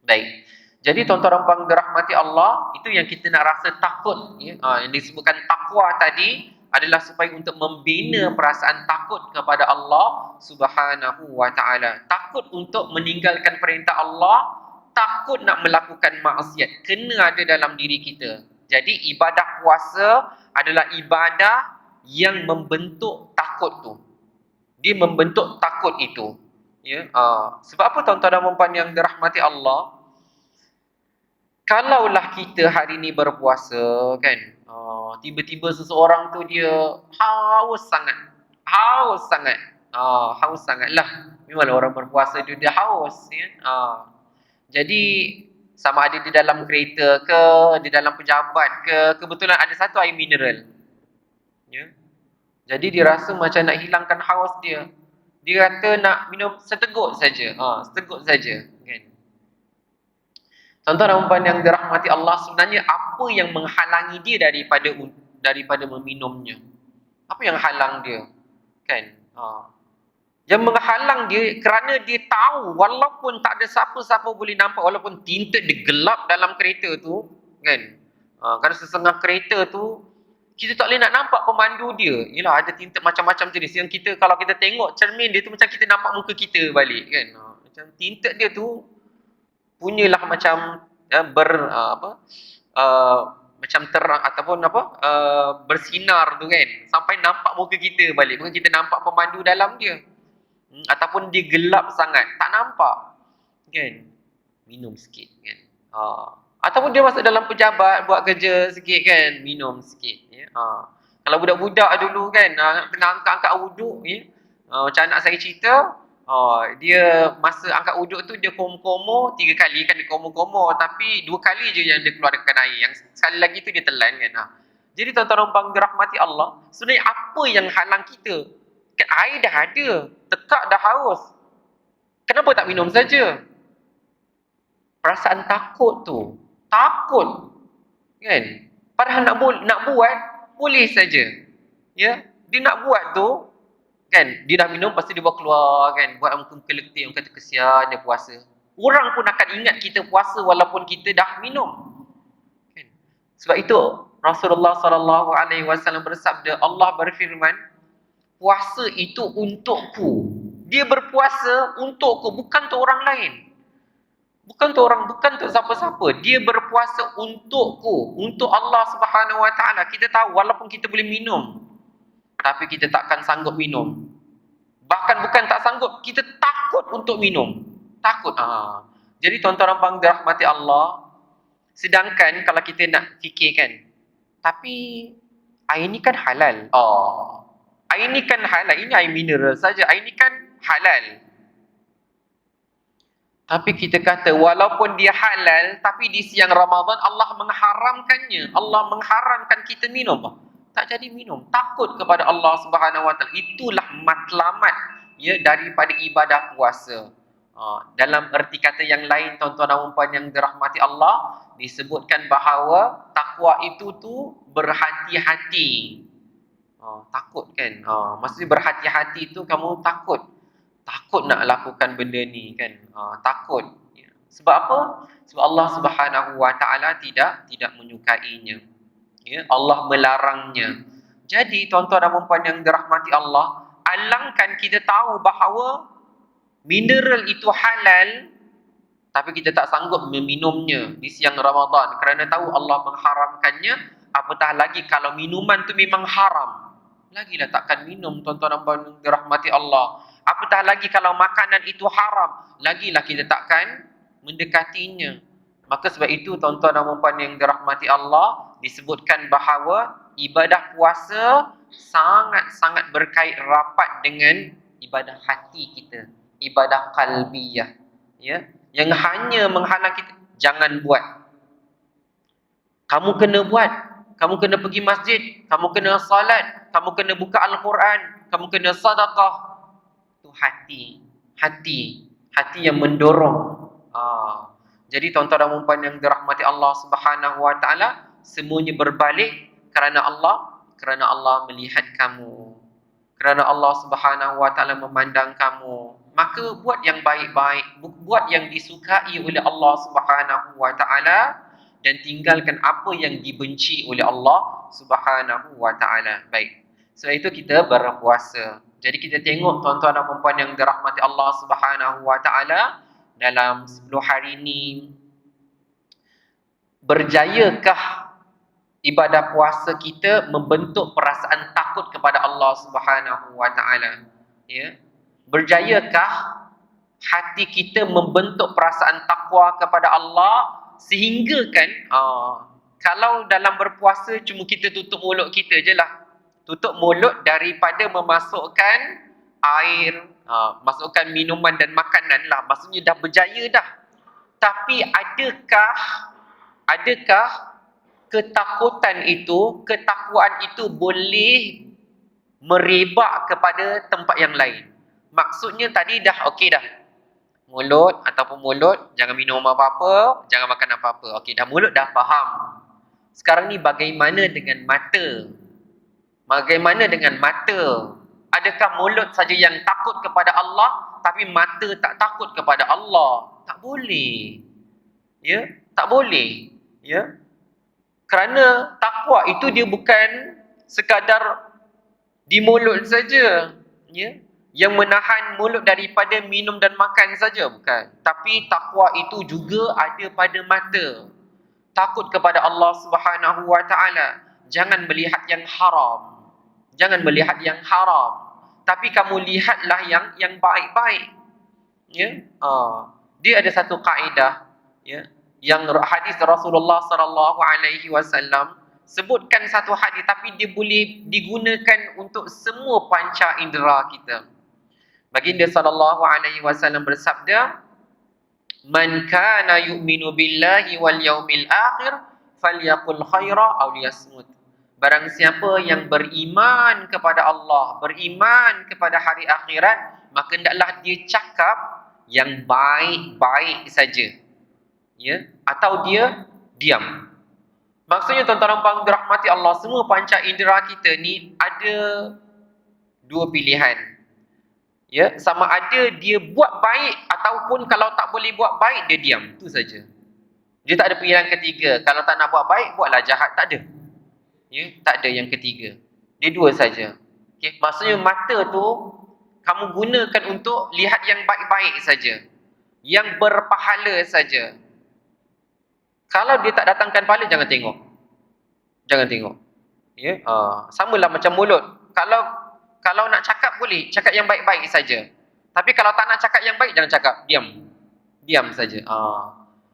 S1: Baik. Jadi tuan-tuan dan puan dirahmati Allah, itu yang kita nak rasa takut, yang disebutkan takwa tadi adalah supaya untuk membina perasaan takut kepada Allah Subhanahu wa taala. Takut untuk meninggalkan perintah Allah, takut nak melakukan maksiat, kena ada dalam diri kita. Jadi ibadah puasa adalah ibadah yang membentuk takut tu. Dia membentuk takut itu. Sebab apa tuan-tuan dan puan yang dirahmati Allah? Kalaulah kita hari ni berpuasa kan, tiba-tiba seseorang tu dia haus sangat. Haus sangatlah. Memanglah orang berpuasa dia haus, Jadi sama ada di dalam kereta ke, di dalam pejabat ke, kebetulan ada satu air mineral. Jadi dia rasa macam nak hilangkan haus dia. Dia kata nak minum seteguk saja. Seteguk saja, kan. Tuan-tuan dan puan yang dirahmati Allah, sebenarnya apa yang menghalangi dia daripada meminumnya? Apa yang halang dia? Kan? Yang menghalang dia kerana dia tahu walaupun tak ada siapa-siapa boleh nampak, walaupun tinted dia gelap dalam kereta tu, kan? Kerana setengah kereta tu kita tak boleh nak nampak pemandu dia. Yalah, ada tinted macam-macam jenis yang kita, kalau kita tengok cermin dia tu macam kita nampak muka kita balik, kan? Macam tinted dia tu punyalah macam macam terang ataupun bersinar tu, kan, sampai nampak muka kita balik, bukan kita nampak pemandu dalam dia. Ataupun dia gelap sangat, tak nampak, kan, minum sikit, kan. Ataupun dia masuk dalam pejabat buat kerja sikit, kan, minum sikit, Kalau budak-budak dulu, kan, kena angkat-angkat wuduk, macam anak saya cerita, dia masa angkat wuduk tu dia komo-komo 3 kali, kan, dia komo-komo, tapi 2 kali je yang dia keluarkan air, yang sekali lagi tu dia telan, kan. Jadi tuan-tuan dan puan dirahmati Allah, sebenarnya apa yang halang kita? Kan air dah ada, tekak dah haus, kenapa tak minum saja? Perasaan takut tu, takut, kan. Padahal nak buat boleh saja, dia nak buat tu, kan, dia dah minum, lepas tu dia buat keluar, kan, buat muka letih, orang kata kesian dia puasa. Orang pun akan ingat kita puasa walaupun kita dah minum, kan. Sebab itu Rasulullah sallallahu alaihi wasallam bersabda, Allah berfirman, puasa itu untukku. Dia berpuasa untukku, bukan untuk orang lain. Bukan untuk siapa-siapa. Dia berpuasa untukku, untuk Allah Subhanahu wa taala. Kita tahu walaupun kita boleh minum, tapi kita takkan sanggup minum. Bahkan bukan tak sanggup, kita takut untuk minum. Takut. Jadi tuan-tuan dan puan dirahmati Allah, sedangkan kalau kita nak fikirkan, tapi air ni kan halal. Air ni kan halal, ini air mineral saja. Air ni kan halal. Tapi kita kata walaupun dia halal, tapi di siang Ramadan Allah mengharamkannya. Allah mengharamkan kita minum. Tak jadi minum, takut kepada Allah Subhanahu wa taala. Itulah matlamat daripada ibadah puasa. Dalam erti kata yang lain, tuan-tuan dan puan yang dirahmati Allah, disebutkan bahawa takwa itu tu berhati-hati. Takut, kan. Maksudnya berhati-hati tu kamu takut nak lakukan benda ni, kan. Takut. Sebab apa? Sebab Allah Subhanahu wa taala tidak menyukainya. Allah melarangnya. Jadi tuan-tuan dan puan yang dirahmati Allah, alangkan kita tahu bahawa mineral itu halal, tapi kita tak sanggup meminumnya di siang Ramadan kerana tahu Allah mengharamkannya, apatah lagi kalau minuman tu memang haram. Lagilah takkan minum, tuan-tuan dan puan dirahmati Allah. Apatah lagi kalau makanan itu haram, lagilah kita takkan mendekatinya. Maka sebab itu tuan-tuan dan puan yang dirahmati Allah, disebutkan bahawa ibadah puasa sangat-sangat berkait rapat dengan ibadah hati kita, ibadah qalbiyah, ya, yang hanya menghalang kita jangan buat. Kamu kena buat, kamu kena pergi masjid, kamu kena salat, kamu kena buka Al-Quran, kamu kena sedekah. Itu hati yang mendorong. Jadi tuan-tuan dan puan yang dirahmati Allah Subhanahu wa taala, semuanya berbalik kerana Allah melihat kamu. Kerana Allah Subhanahu wa taala memandang kamu. Maka buat yang baik-baik, buat yang disukai oleh Allah Subhanahu wa taala dan tinggalkan apa yang dibenci oleh Allah Subhanahu wa taala. Baik. Sebab itu kita berpuasa. Jadi kita tengok tuan-tuan dan puan yang dirahmati Allah Subhanahu wa taala, dalam 10 hari ini berjayakah ibadah puasa kita membentuk perasaan takut kepada Allah Subhanahu wa taala? Ya. Berjayakah hati kita membentuk perasaan takwa kepada Allah sehingga kan kalau dalam berpuasa cuma kita tutup mulut kita je lah. Tutup mulut daripada memasukkan air, masukkan minuman dan makanan lah. Maksudnya dah berjaya dah. Tapi adakah ketakutan itu, ketakwaan itu boleh merebak kepada tempat yang lain? Maksudnya tadi dah okey dah. Mulut jangan minum apa-apa, jangan makan apa-apa. Okey dah, mulut dah faham. Sekarang ni bagaimana dengan mata? Bagaimana dengan mata? Adakah mulut saja yang takut kepada Allah tapi mata tak takut kepada Allah? Tak boleh. Ya, tak boleh. Ya. Kerana takwa itu dia bukan sekadar di mulut saja, ya. Yang menahan mulut daripada minum dan makan saja, bukan. Tapi takwa itu juga ada pada mata. Takut kepada Allah Subhanahu wa taala. Jangan melihat yang haram. Jangan melihat yang haram. Tapi kamu lihatlah yang baik-baik. Ya. Dia ada satu kaedah, ya, yang hadis Rasulullah sallallahu alaihi wasallam sebutkan satu hadis tapi dia boleh digunakan untuk semua panca indera kita. Baginda sallallahu alaihi wasallam bersabda, "Man kana yu'minu billahi wal yaumil akhir falyaqul khaira aw liyasmut." Barang siapa yang beriman kepada Allah, beriman kepada hari akhirat, maka hendaklah dia cakap yang baik-baik saja. Ya, atau dia diam. Maksudnya tuan-tuan dan puan dirahmati Allah, semua panca indera kita ni ada dua pilihan. Ya, sama ada dia buat baik ataupun kalau tak boleh buat baik dia diam. Itu saja. Dia tak ada pilihan ketiga. Kalau tak nak buat baik, buatlah jahat, tak ada. Ya, tak ada yang ketiga. Dia dua saja. Okay. Maksudnya mata tu kamu gunakan untuk lihat yang baik-baik saja. Yang berpahala saja. Kalau dia tak datangkan pahala, jangan tengok. Jangan tengok. Ya, samalah macam mulut. Kalau nak cakap boleh, cakap yang baik-baik saja. Tapi kalau tak nak cakap yang baik, jangan cakap, diam. Diam saja.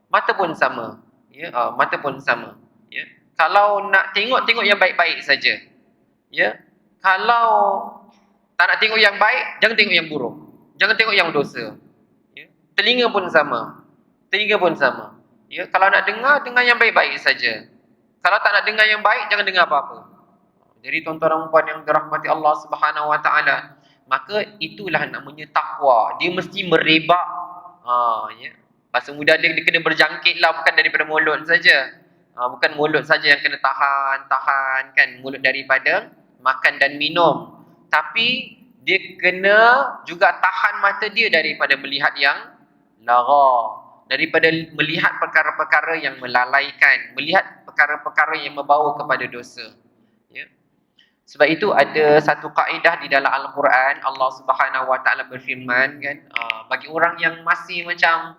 S1: Mata pun sama. Ya, mata pun sama. Ya. Kalau nak tengok yang baik-baik saja. Ya. Kalau tak nak tengok yang baik, jangan tengok yang buruk. Jangan tengok yang dosa. Ya. Telinga pun sama. Telinga pun sama. Ya, kalau nak dengar yang baik-baik saja. Kalau tak nak dengar yang baik, jangan dengar apa-apa. Jadi tuan-tuan dan puan yang dirahmati Allah Subhanahu wa taala, maka itulah namanya takwa. Dia mesti merebak. Ya. Bahasa mudah dia kena berjangkitlah, bukan daripada mulut saja. Bukan mulut saja yang kena tahan kan, mulut daripada makan dan minum. Tapi dia kena juga tahan mata dia daripada melihat yang lara. Daripada melihat perkara-perkara yang melalaikan, melihat perkara-perkara yang membawa kepada dosa. Ya. Sebab itu ada satu kaedah di dalam Al-Quran, Allah Subhanahu wa taala berfirman kan, bagi orang yang masih macam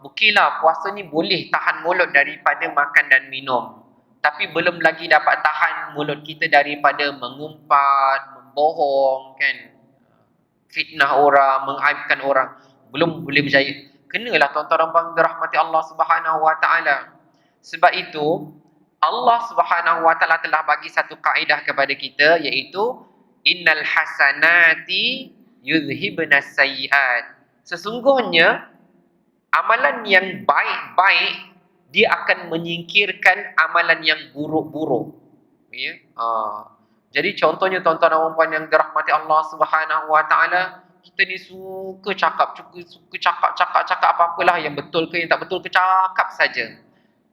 S1: Mungkinlah puasa ni boleh tahan mulut daripada makan dan minum, tapi belum lagi dapat tahan mulut kita daripada mengumpat, membohong kan, fitnah orang, mengaibkan orang. Belum boleh berjaya. Kenalah tuan-tuan dan dirahmati Allah Subhanahu Wa Taala. Sebab itu Allah Subhanahu Wa Taala telah bagi satu kaedah kepada kita, iaitu innal hasanati yuzhibnas sayyiat. Sesungguhnya amalan yang baik-baik dia akan menyingkirkan amalan yang buruk-buruk. Ya. Jadi contohnya tuan-tuan dan puan yang dirahmati Allah Subhanahu Wa Taala, kita ni suka cakap apa-apalah, yang betul ke yang tak betul ke cakap saja.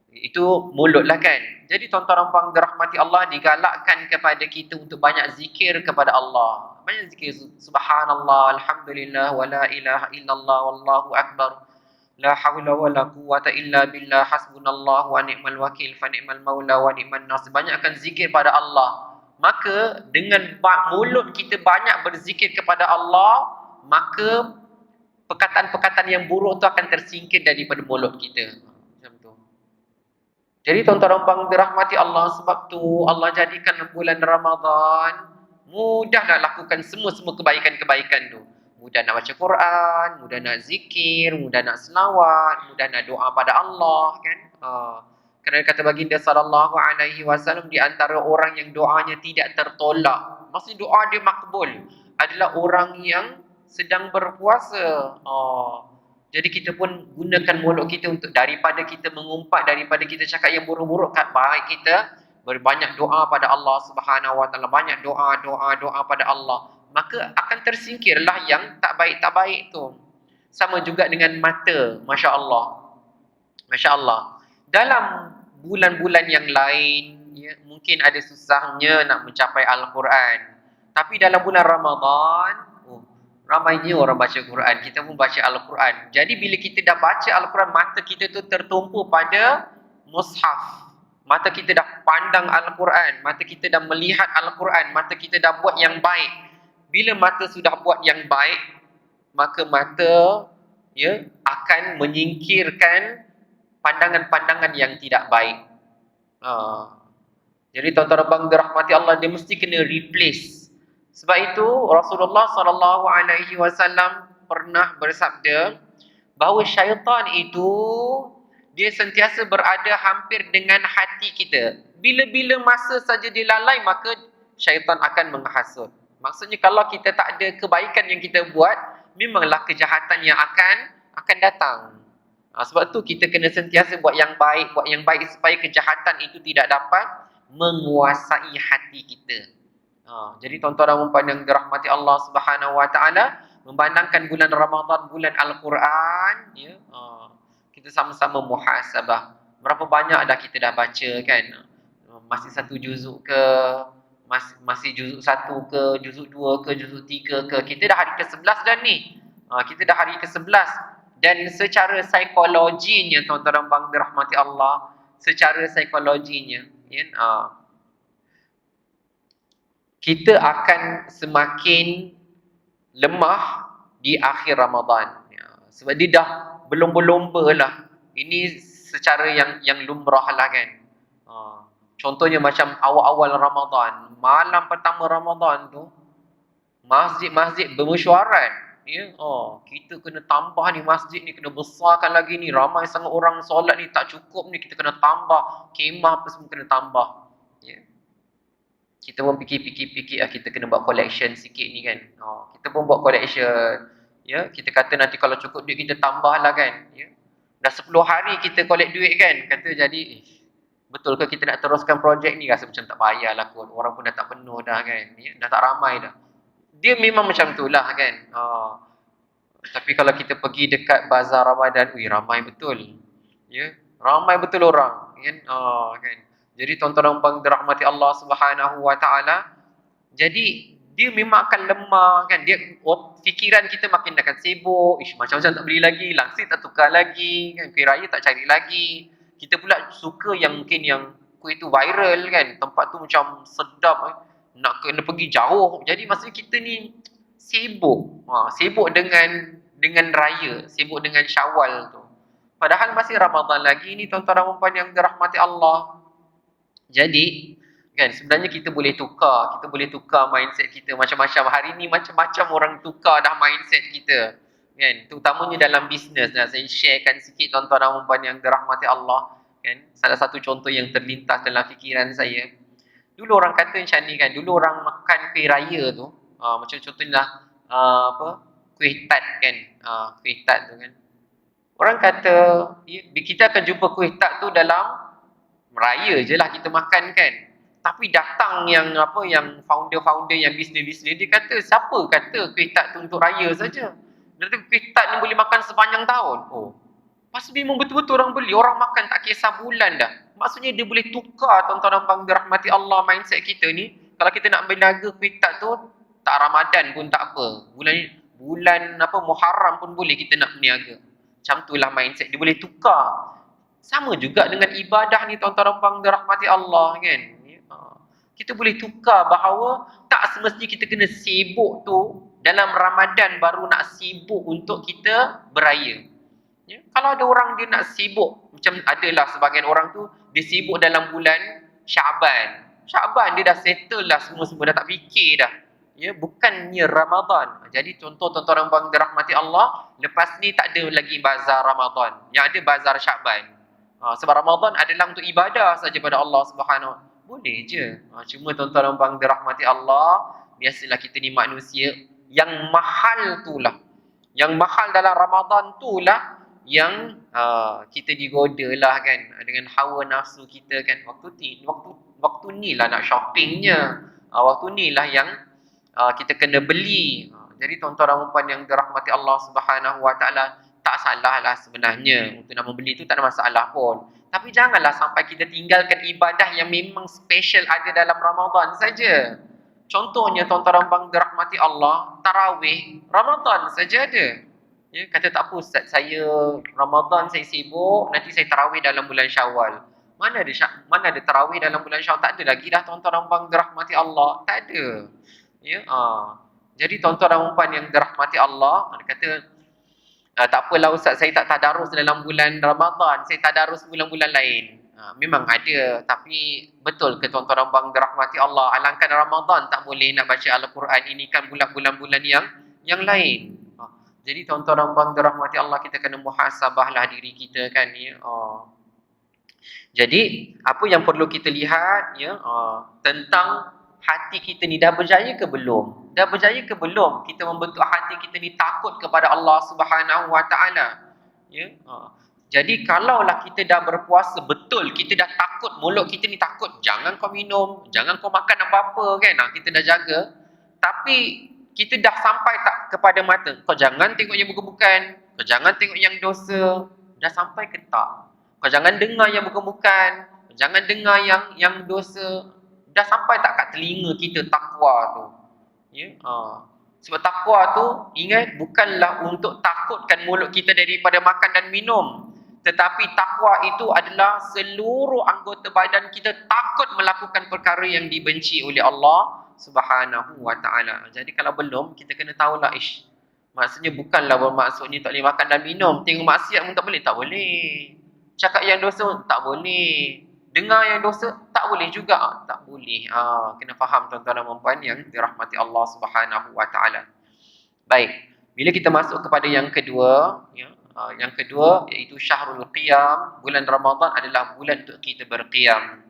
S1: Itu mulut lah kan. Jadi tuan-tuan dan puan dirahmati Allah, digalakkan kepada kita untuk banyak zikir kepada Allah. Banyak zikir subhanallah, alhamdulillah, wala ilaha illallah, wallahu akbar. La haula wala quwwata illa billah, hasbunallah wa ni'mal wakil, fa ni'mal maula wa ni'man nasir. Banyakkan zikir pada Allah. Maka dengan mulut kita banyak berzikir kepada Allah, maka perkataan-perkataan yang buruk tu akan tersingkir daripada mulut kita. Macam tu. Jadi tuan-tuan dan puan dirahmati Allah, sebab tu Allah jadikan bulan Ramadan mudah nak lakukan semua kebaikan-kebaikan tu. Mudah nak baca Quran, mudah nak zikir, mudah nak selawat, mudah nak doa pada Allah kan. Kerana kata baginda sallallahu alaihi wasallam, di antara orang yang doanya tidak tertolak, maksudnya doa dia makbul, adalah orang yang sedang berpuasa. Jadi kita pun gunakan mulut kita untuk, daripada kita mengumpat, daripada kita cakap yang buruk-buruk, kan baik kita berbanyak doa pada Allah Subhanahu Wa Taala, banyak doa pada Allah, maka akan tersingkirlah yang tak baik tu. Sama juga dengan mata, masya-Allah. Masya-Allah. Dalam bulan-bulan yang lain, ya, mungkin ada susahnya nak mencapai Al-Quran. Tapi dalam bulan Ramadan, ramainya orang baca Quran. Kita pun baca Al-Quran. Jadi bila kita dah baca Al-Quran, mata kita tu tertumpu pada mushaf. Mata kita dah pandang Al-Quran. Mata kita dah melihat Al-Quran. Mata kita dah buat yang baik. Bila mata sudah buat yang baik, maka mata akan menyingkirkan pandangan-pandangan yang tidak baik. Jadi tuan-tuan dan puan dirahmati Allah, dia mesti kena replace. Sebab itu Rasulullah SAW pernah bersabda bahawa syaitan itu dia sentiasa berada hampir dengan hati kita. Bila-bila masa saja dia lalai, maka syaitan akan menghasut. Maksudnya kalau kita tak ada kebaikan yang kita buat, memanglah kejahatan yang akan datang. Sebab tu kita kena sentiasa buat yang baik supaya kejahatan itu tidak dapat menguasai hati kita. Jadi tuan-tuan dan puan yang dirahmati Allah Subhanahu Wa Taala, memandangkan bulan Ramadan, bulan Al-Quran, kita sama-sama muhasabah. Berapa banyak dah kita dah baca kan? Masih satu juzuk ke? Masih juzuk 1 ke? Juzuk 2 ke? Juzuk 3 ke? Kita dah hari ke-11 dah ni. Kita dah hari ke-11. Dan secara psikologinya, tuan-tuan dan puan dirahmati Allah, secara psikologinya, kita akan semakin lemah di akhir Ramadan. Sebab dia dah berlomba-lomba lah. Ini secara yang lumrah lah kan. Contohnya macam awal-awal Ramadan, malam pertama Ramadan tu, masjid-masjid bermesyuarat. Kita kena tambah ni, masjid ni kena besarkan lagi ni, ramai sangat orang solat ni, tak cukup ni, kita kena tambah, kemah apa semua kena tambah. Kita pun fikir, kita kena buat collection sikit ni kan. Kita pun buat collection. Kita kata nanti kalau cukup duit kita tambah lah kan. Dah 10 hari kita collect duit kan. Kata jadi, betul ke kita nak teruskan projek ni? Rasa macam tak payahlah kot. Orang pun dah tak penuh dah kan. Dah tak ramai dah. Dia memang macam tu lah kan. Tapi kalau kita pergi dekat bazar Ramadan, ramai betul. Ramai betul orang kan. Jadi tuan-tuan dan puan dirahmati Allah Subhanahu Wa Taala, jadi dia memang akan lemah kan. Dia fikiran kita makin akan sibuk, macam-macam tak beli lagi, langsir tak tukar lagi kan, kuih raya tak cari lagi. Kita pula suka yang mungkin yang kuih tu viral kan, tempat tu macam sedap, nak kena pergi jauh. Jadi maksudnya kita ni sibuk. Sibuk dengan raya, sibuk dengan Syawal tu. Padahal masih Ramadan lagi ni tuan-tuan dan puan yang dirahmati Allah. Jadi, kan sebenarnya kita boleh tukar mindset kita macam-macam. Hari ni macam-macam orang tukar dah mindset kita. Kan, terutamanya dalam bisnes. Saya sharekan sikit tuan-tuan dan puan yang dirahmati Allah. Kan, salah satu contoh yang terlintas dalam fikiran saya. Dulu orang kata macam ni kan, dulu orang makan kuih raya tu, macam contohnya apa? Kuih tat kan. Kuih tat tu kan. Orang kata kita akan jumpa kuih tat tu dalam raya je lah kita makan kan. Tapi datang yang founder-founder yang bisnes-bisnes, dia kata siapa kata kuih tat tu untuk raya saja. Dia kata kuih tat ni boleh makan sepanjang tahun. Oh, pas memang betul-betul orang beli, orang makan tak kisah bulan dah. Maksudnya dia boleh tukar tuan-tuan dan puan dirahmati Allah mindset kita ni. Kalau kita nak berniaga kuih tat tu, tak Ramadan pun tak apa. Bulan Muharram pun boleh kita nak berniaga. Macam itulah mindset, dia boleh tukar. Sama juga dengan ibadah ni tuan-tuan dan puan dirahmati Allah kan. Kita boleh tukar bahawa tak semestinya kita kena sibuk tu dalam Ramadan baru nak sibuk untuk kita beraya. Ya, kalau ada orang dia nak sibuk, macam adalah sebahagian orang tu dia sibuk dalam bulan Syaban. Syaban dia dah settle dah semua-semua, dah tak fikir dah. Ya, bukannya Ramadan. Jadi contoh tuan-tuan dan puan dirahmati Allah, lepas ni tak ada lagi bazar Ramadan. Yang ada bazar Syaban. Sebab Ramadan adalah untuk ibadah saja pada Allah Subhanahu. Boleh je. Cuma tuan-tuan dan puan dirahmati Allah, biasalah kita ni manusia, yang mahal itulah. Yang mahal dalam Ramadan itulah yang kita digoda lah kan dengan hawa nafsu kita kan. Waktu ni lah nak shoppingnya. Waktu ni lah yang kita kena beli. Jadi tuan-tuan dan puan yang dirahmati Allah Subhanahu Wa Taala, tak salah lah sebenarnya untuk nak membeli tu, tak ada masalah pun. Tapi janganlah sampai kita tinggalkan ibadah yang memang special ada dalam Ramadan saja. Contohnya tuan-tuan dan puan dirahmati Allah, tarawih Ramadan saja ada. Ya, kata tak apa Ustaz, saya Ramadan saya sibuk, nanti saya tarawih dalam bulan Syawal. Mana ada tarawih dalam bulan Syawal? Tak ada lagi dah tuan-tuan dan puan dirahmati Allah. Tak ada. Ya, jadi tuan-tuan dan puan yang dirahmati Allah, dia kata tak apalah Ustaz, saya tak tadarus dalam bulan Ramadan, saya tadarus bulan-bulan lain. Memang ada, tapi betul ke tuan-tuan dan puan dirahmati Allah, alangkah Ramadan tak boleh nak baca Al-Quran, ini kan bulan-bulan yang lain. Jadi tuan-tuan dan puan dirahmati Allah, kita kena muhasabahlah diri kita kan ya. Jadi apa yang perlu kita lihat ya, tentang hati kita ni dah berjaya ke belum? Dah berjaya ke belum kita membentuk hati kita ni takut kepada Allah Subhanahu Wa Taala? Ya. Jadi kalaulah kita dah berpuasa betul, kita dah takut, mulut kita ni takut, jangan kau minum, jangan kau makan apa-apa kan. Kita dah jaga. Tapi kita dah sampai tak kepada mata, kau jangan tengok yang bukan-bukan, kau jangan tengok yang dosa. Dah sampai ke tak? Kau jangan dengar yang bukan-bukan, kau jangan dengar yang dosa. Dah sampai tak kat telinga kita takwa tu? Ya, sebab takwa tu, ingat, bukanlah untuk takutkan mulut kita daripada makan dan minum, tetapi takwa itu adalah seluruh anggota badan kita takut melakukan perkara yang dibenci oleh Allah Subhanahu Wa Taala. Jadi kalau belum, kita kena tahulah, maksudnya bukanlah bermaksudnya tak boleh makan dan minum. Tengok maksiat pun tak boleh, tak boleh. Cakap yang dosa tak boleh. Dengar yang dosa tak boleh juga, tak boleh. Kena faham tuan-tuan dan puan yang dirahmati Allah Subhanahu Wa Taala. Baik, bila kita masuk kepada yang kedua, ya, yang kedua iaitu Syahrul Qiyam. Bulan Ramadan adalah bulan untuk kita berqiyam,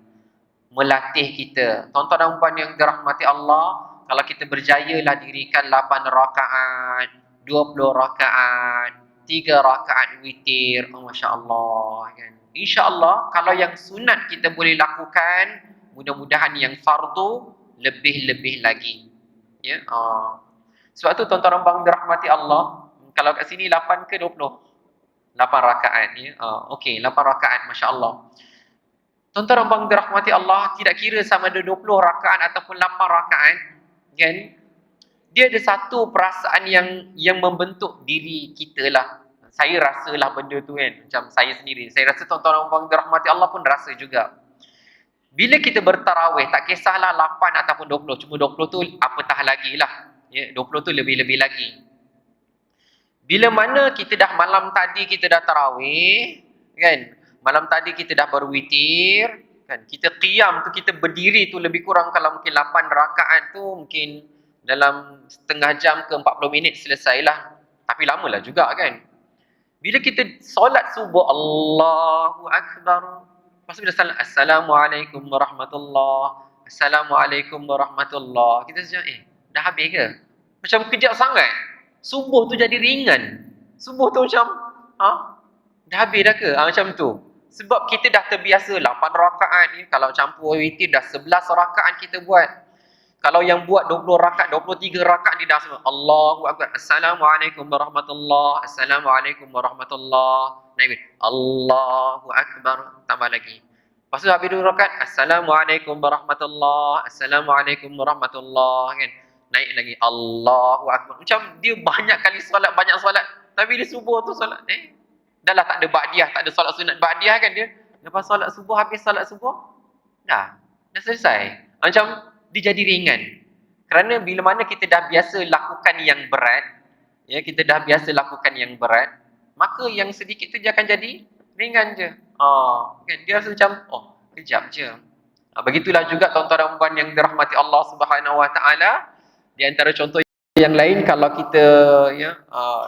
S1: melatih kita. Tuan-tuan dan puan yang dirahmati Allah, kalau kita berjayalah dirikan 8 rakaat, 20 rakaat, 3 rakaat witir, masya-Allah kan. InsyaAllah kalau yang sunat kita boleh lakukan, mudah-mudahan yang fardu lebih-lebih lagi. Ya. Sebab tu tuan-tuan dan puan dirahmati Allah, kalau kat sini 8 ke 20? 8 rakaat ya. Okey, 8 rakaat, masya-Allah. Tuan-tuan dan puan dirahmati Allah, tidak kira sama ada 20 rakaat ataupun 8 rakaat, kan? Dia ada satu perasaan yang membentuk diri kita lah. Saya rasalah benda tu kan, macam saya sendiri. Saya rasa tuan-tuan dan puan dirahmati Allah pun rasa juga. Bila kita bertarawih, tak kisahlah 8 ataupun 20, cuma 20 tu apatah lagi lah. Ya, 20 tu lebih-lebih lagi. Bila mana kita dah malam tadi kita dah tarawih, kan? Malam tadi kita dah berwitir, kan? Kita qiyam tu, kita berdiri tu lebih kurang kalau mungkin 8 rakaat tu mungkin dalam setengah jam ke 40 minit selesailah. Tapi lamalah juga, kan? Bila kita solat subuh, Allahu Akbar. Lepas tu bila salat, Assalamualaikum warahmatullahi, Assalamualaikum warahmatullahi. Kita cakap, dah habis ke? Macam kejap sangat. Subuh tu jadi ringan. Subuh tu macam, dah habis dah ke? Macam tu. Sebab kita dah terbiasa 8 rakaat ni. Kalau campur witir dah 11 rakaat kita buat. Kalau yang buat 20 rakaat, 23 rakaat dia dah semua. Allahu Akbar. Assalamualaikum warahmatullahi, Assalamualaikum warahmatullahi. Naik. Allahu Akbar. Tambah lagi. Lepas tu habis 2 rakaat. Assalamualaikum warahmatullahi, Assalamualaikum warahmatullahi. Kan? Naik lagi. Allahu Akbar. Macam dia banyak kali solat, banyak solat. Tapi dia subuh tu solat. Dah lah tak ada ba'diyah, tak ada solat sunat ba'diyah kan dia. Lepas solat subuh, habis solat subuh. Dah selesai. Macam dia jadi ringan. Kerana bila mana kita dah biasa lakukan yang berat, ya, kita dah biasa lakukan yang berat, maka yang sedikit tu dia akan jadi ringan je. Kan? Dia rasa macam, kejap je. Begitulah juga tuan-tuan dan puan yang dirahmati Allah Subhanahu Wa Taala. Di antara contoh yang lain, kalau kita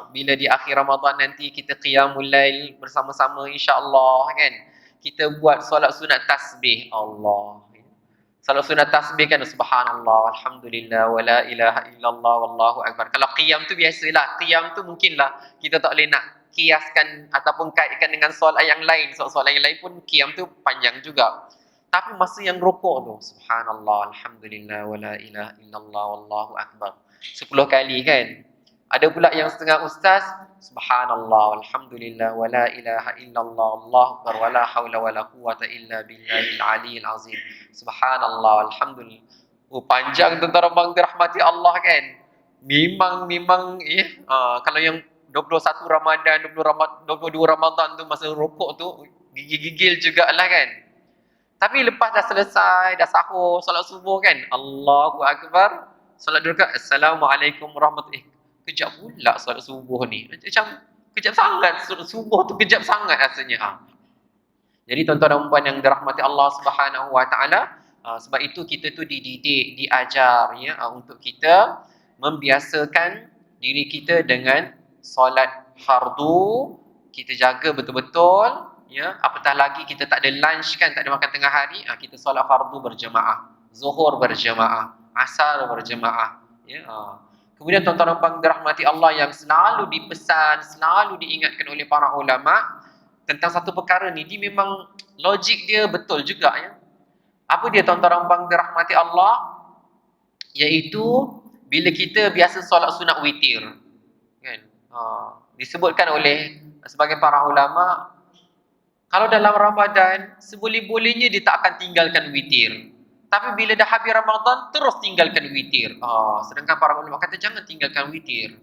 S1: bila di akhir Ramadan nanti kita qiyamul lail bersama-sama insya-Allah, kan, kita buat solat sunat tasbih. Salat sunat tasbih kan, subhanallah, alhamdulillah, wala ilaha illallah, wallahu akbar. Kalau qiyam tu biasalah, qiyam tu mungkinlah kita tak boleh nak kiaskan ataupun kaitkan dengan solat yang lain. Solat yang lain pun qiyam tu panjang juga. Tapi masa yang rukuk tu, subhanallah, alhamdulillah, wala ilaha illallah, wallahu akbar. 10 kali kan. Ada pula yang setengah ustaz, subhanallah, alhamdulillah, wala ilaha illallah, Allahu akbar, wala haula wala quwata illa billahil aliyil azim. Subhanallah, alhamdulillah. Panjang tuan-tuan bang dirahmati Allah, kan. Memang kalau yang 21 Ramadan, 22 Ramadan tu masa rukuk tu gigil-gigil jugalah, kan. Tapi lepas dah selesai, dah sahur, solat subuh kan, Allahu akbar, solat 2 rakaat, Assalamualaikum warahmatullahi. Kejap pula solat subuh ni. Macam kejap sangat, solat subuh tu kejap sangat rasanya. Jadi tuan-tuan dan puan yang dirahmati Allah Subhanahu Wa Taala, sebab itu kita tu dididik, diajar untuk kita membiasakan diri kita dengan solat fardu. Kita jaga betul-betul, apatah lagi kita tak ada lunch kan, tak ada makan tengah hari, kita solat fardu berjemaah, zuhur berjemaah, asar berjemaah. Kemudian tuan-tuan dan puan dirahmati Allah yang selalu dipesan, selalu diingatkan oleh para ulama tentang satu perkara ni, dia memang logik dia betul juga ya. Apa dia tuan-tuan dan puan dirahmati Allah? Iaitu bila kita biasa solat sunat witir, kan? Disebutkan oleh sebagai para ulama, kalau dalam Ramadan seboleh-bolehnya dia tak akan tinggalkan witir. Tapi bila dah habis Ramadan, terus tinggalkan witir. Sedangkan para ulama kata jangan tinggalkan witir.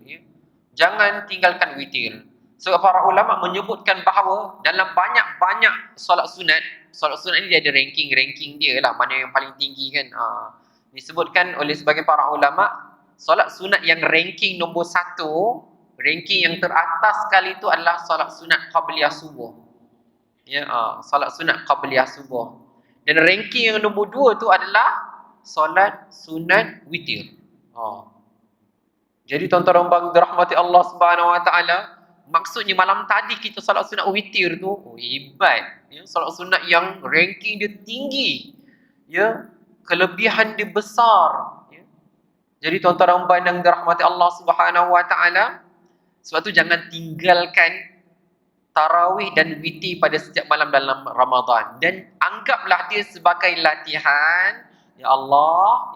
S1: Jangan tinggalkan witir. Sebab para ulama menyebutkan bahawa dalam banyak-banyak solat sunat ni dia ada ranking dia lah, mana yang paling tinggi kan. Disebutkan oleh sebagian para ulama, solat sunat yang ranking nombor 1, ranking yang teratas sekali itu adalah solat sunat qabliyah subuh. Solat sunat qabliyah subuh. Dan ranking yang nombor 2 tu adalah solat sunat witir. Jadi tuan-tuan dan puan dirahmati Allah Subhanahu Wa Taala, maksudnya malam tadi kita solat sunat witir tu, hebat. Solat sunat yang ranking dia tinggi. Kelebihan dia besar. Jadi tuan-tuan dan puan yang dirahmati Allah Subhanahu Wa Taala, sebab tu jangan tinggalkan tarawih dan witir pada setiap malam dalam Ramadan, dan anggaplah dia sebagai latihan. Ya Allah,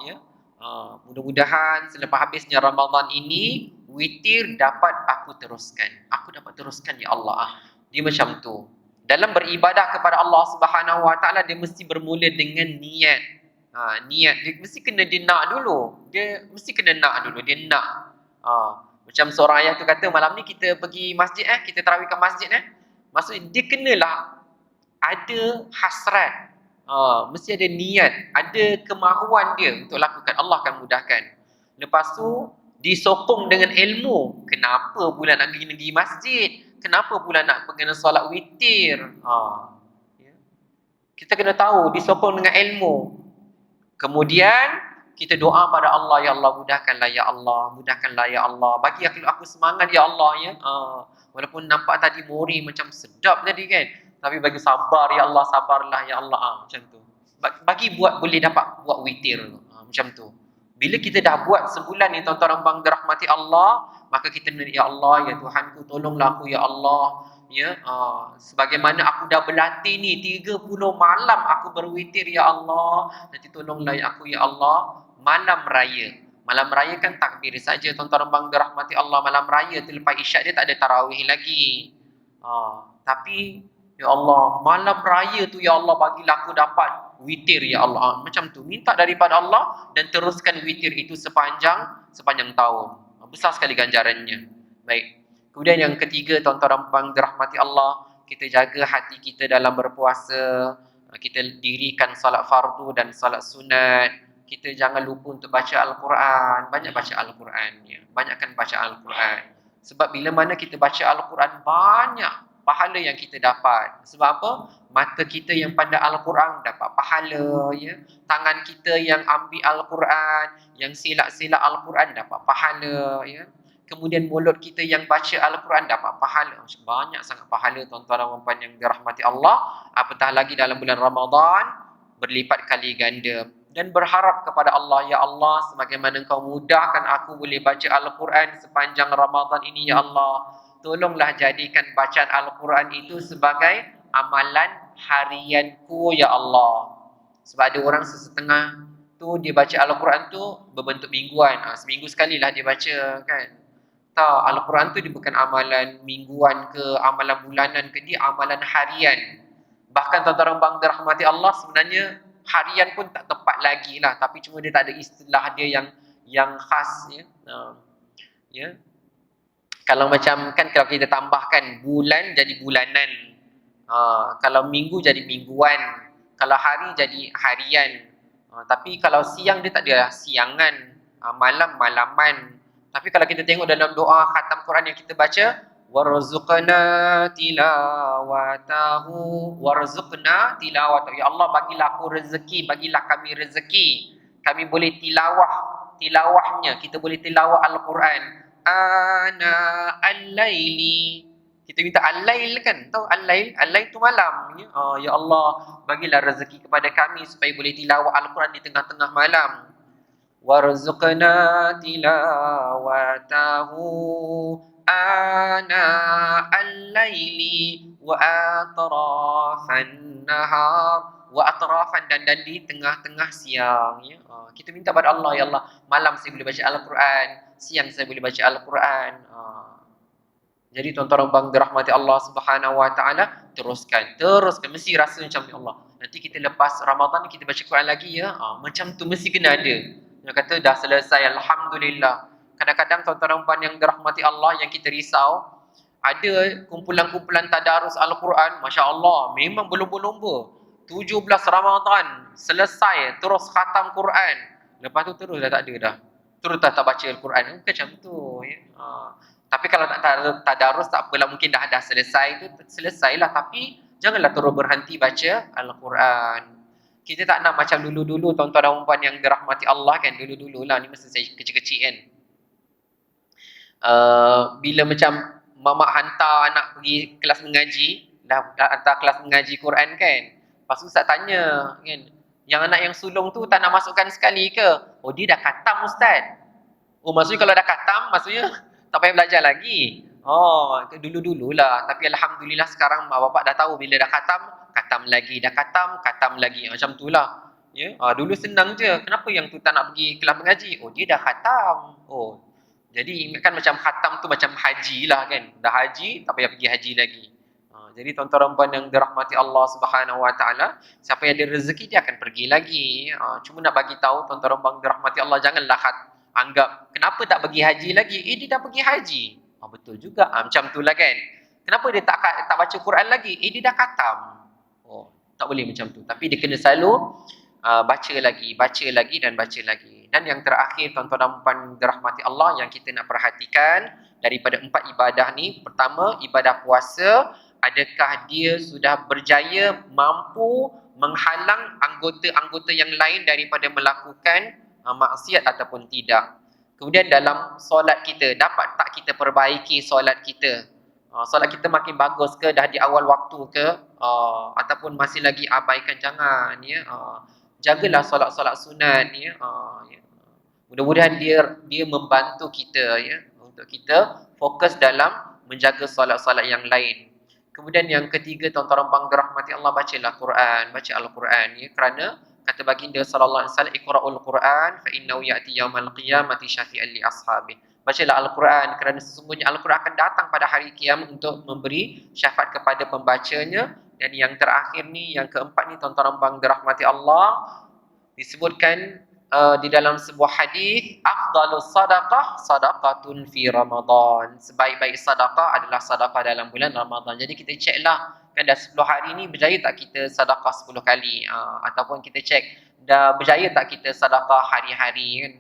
S1: mudah-mudahan selepas habisnya Ramadan ini witir dapat aku teruskan. Aku dapat teruskan ya Allah. Dia macam tu. Dalam beribadah kepada Allah Subhanahu Wa Taala, dia mesti bermula dengan niat. Niat dia mesti kena dia nak dulu. Dia nak. Macam seorang ayah tu kata, malam ni kita pergi masjid kita tarawih kat masjid maksudnya dia kenalah ada hasrat, mesti ada niat, ada kemahuan dia untuk lakukan, Allah akan mudahkan. Lepas tu disokong dengan ilmu. Kenapa pula nak pergi masjid? Kenapa pula nak kena solat witir? Ya. Kita kena tahu, disokong dengan ilmu. Kemudian kita doa pada Allah, ya Allah mudahkanlah ya Allah, mudahkanlah ya Allah, bagi aku semangat ya Allah ya. Walaupun nampak tadi mori macam sedap tadi kan, tapi bagi sabar ya Allah, sabarlah ya Allah. Macam tu. Bagi buat boleh dapat buat witir. Macam tu. Bila kita dah buat sebulan ni tuan-tuan bang dirahmati Allah, maka kita ya Allah ya Tuhanku, tolonglah aku ya Allah. Ya, sebagaimana aku dah berlatih ni 30 malam aku berwitir ya Allah, nanti tolonglah aku ya Allah malam raya. Malam raya kan takbir saja tuan-tuan bang dirahmati Allah. Malam raya tu lepas isyak dia tak ada tarawih lagi. Tapi ya Allah, malam raya tu ya Allah bagilah aku dapat witir ya Allah. Macam tu, minta daripada Allah dan teruskan witir itu sepanjang tahun. Besar sekali ganjarannya. Baik. Kemudian yang ketiga, tuan-tuan bang dirahmati Allah, kita jaga hati kita dalam berpuasa. Kita dirikan salat fardu dan salat sunat. Kita jangan lupa untuk baca Al-Quran. Banyak baca Al-Quran. Ya. Banyakkan baca Al-Quran. Sebab bila mana kita baca Al-Quran, banyak pahala yang kita dapat. Sebab apa? Mata kita yang pandai Al-Quran dapat pahala. Ya. Tangan kita yang ambil Al-Quran, yang silap-silap Al-Quran dapat pahala. Ya. Kemudian mulut kita yang baca Al-Quran dapat pahala. Banyak sangat pahala tuan-tuan dan puan yang dirahmati Allah. Apatah lagi dalam bulan Ramadan, berlipat kali ganda. Dan berharap kepada Allah, ya Allah, sebagaimana Engkau mudahkan aku boleh baca Al-Quran sepanjang Ramadan ini, ya Allah, tolonglah jadikan bacaan Al-Quran itu sebagai amalan harianku, ya Allah. Sebab ada orang sesetengah tu dia baca Al-Quran tu berbentuk mingguan. Seminggu sekali lah dia baca kan. Al-Quran tu dia bukan amalan mingguan ke, amalan bulanan ke, dia amalan harian. Bahkan tuan-tuan bang dirahmati Allah, sebenarnya harian pun tak tepat lagi lah, tapi cuma dia tak ada istilah dia yang khas ya. Ya. Kalau macam kan kalau kita tambahkan bulan jadi bulanan. Kalau minggu jadi mingguan, kalau hari jadi harian. Tapi kalau siang dia tak ada siangan, malam malaman. Tapi kalau kita tengok dalam doa khatam Quran yang kita baca, warzuqna tilawatahu, warzuqna tilawatahu, ya Allah bagilah aku rezeki, bagilah kami rezeki, kami boleh tilawahnya, kita boleh tilawah Al-Quran ana al-laili. Kita minta al-lail kan, tahu al-lail tu malam ya. Ya Allah bagilah rezeki kepada kami supaya boleh tilawah Al-Quran di tengah-tengah malam. Warzuqna tilawatahu ana al-laili wa atrafan nahar, wa atrafan dan di tengah-tengah siang ya. Kita minta pada Allah, ya Allah malam saya boleh baca Al-Quran, siang saya boleh baca Al-Quran. Jadi tuan-tuan bang dirahmati Allah Subhanahu wa taala, teruskan mesti rasa macam ni Allah. Nanti kita lepas Ramadan kita baca Quran lagi ya. Macam tu mesti kena ada. Dia kata dah selesai alhamdulillah. Kadang-kadang tuan-tuan puan yang dirahmati Allah yang kita risau, ada kumpulan-kumpulan tadarus Al-Quran, masya-Allah, memang berlumba-lumba. 17 Ramadan selesai terus khatam Quran. Lepas tu terus dah tak ada dah. Terus tak baca Al-Quran. Macam tu ya. Tapi kalau tak tadarus tak apalah, mungkin dah selesai tu selesailah, tapi janganlah terus berhenti baca Al-Quran. Kita tak nak macam dulu-dulu tuan-tuan dan puan yang dirahmati Allah kan, dulu-dulu lah, ni masa saya kecil-kecil kan. Bila macam mamak hantar anak pergi kelas mengaji, dah hantar kelas mengaji Quran kan. Lepas tu Ustaz tanya kan, yang anak yang sulung tu tak nak masukkan sekali ke? Oh dia dah khatam Ustaz. Oh maksudnya kalau dah khatam, maksudnya tak payah belajar lagi. Dulu-dululah. Tapi alhamdulillah sekarang mak bapak dah tahu bila dah khatam lagi, dah khatam lagi. Macam itulah. Ya. Dulu senang je. Kenapa yang tu tak nak pergi kelas mengaji? Oh dia dah khatam. Oh. Jadi ingatkan macam khatam tu macam haji lah kan. Dah haji, tak payah pergi haji lagi. Jadi tuan-tuan puan yang dirahmati Allah Subhanahu wa taala, siapa yang ada rezeki dia akan pergi lagi. Cuma nak bagi tahu tuan-tuan puan dirahmati Allah, janganlah anggap kenapa tak pergi haji lagi? Dia dah pergi haji. Betul juga. Macam tu lah kan. Kenapa dia tak baca Quran lagi? Dia dah khatam. Tak boleh macam tu. Tapi dia kena selalu baca lagi dan baca lagi. Dan yang terakhir, tuan-tuan dan puan dirahmati Allah, yang kita nak perhatikan daripada 4 ibadah ni, pertama, ibadah puasa, adakah dia sudah berjaya mampu menghalang anggota-anggota yang lain daripada melakukan maksiat ataupun tidak. Kemudian dalam solat kita, dapat tak kita perbaiki solat kita? Solat kita makin bagus ke dah di awal waktu ke, ataupun masih lagi abaikan? Jangan, ya. Jagalah solat-solat sunat, ya. Ya. Mudah-mudahan dia membantu kita, ya, untuk kita fokus dalam menjaga solat-solat yang lain. Kemudian yang ketiga, tuan-tuan bang dirahmati Allah, bacalah Quran, baca Al-Quran, ya, kerana kata baginda sallallahu alaihi wasallam, iqra'ul Quran fa innahu ya'ti yaumal qiyamati syafi'an li ashabi. Bacalah Al-Quran kerana sesungguhnya Al-Quran akan datang pada hari kiamat untuk memberi syafaat kepada pembacanya. Dan yang terakhir ni, yang keempat ni, tuan-tuan bang dirahmati Allah, disebutkan di dalam sebuah hadis, afdalus sadaqah sadaqatun fi Ramadan. Sebaik-baik sedekah adalah sedekah dalam bulan Ramadan. Jadi kita ceklah, kan dah 10 hari ni berjaya tak kita sedekah 10 kali, ataupun kita cek dah berjaya tak kita sedekah hari-hari, kan.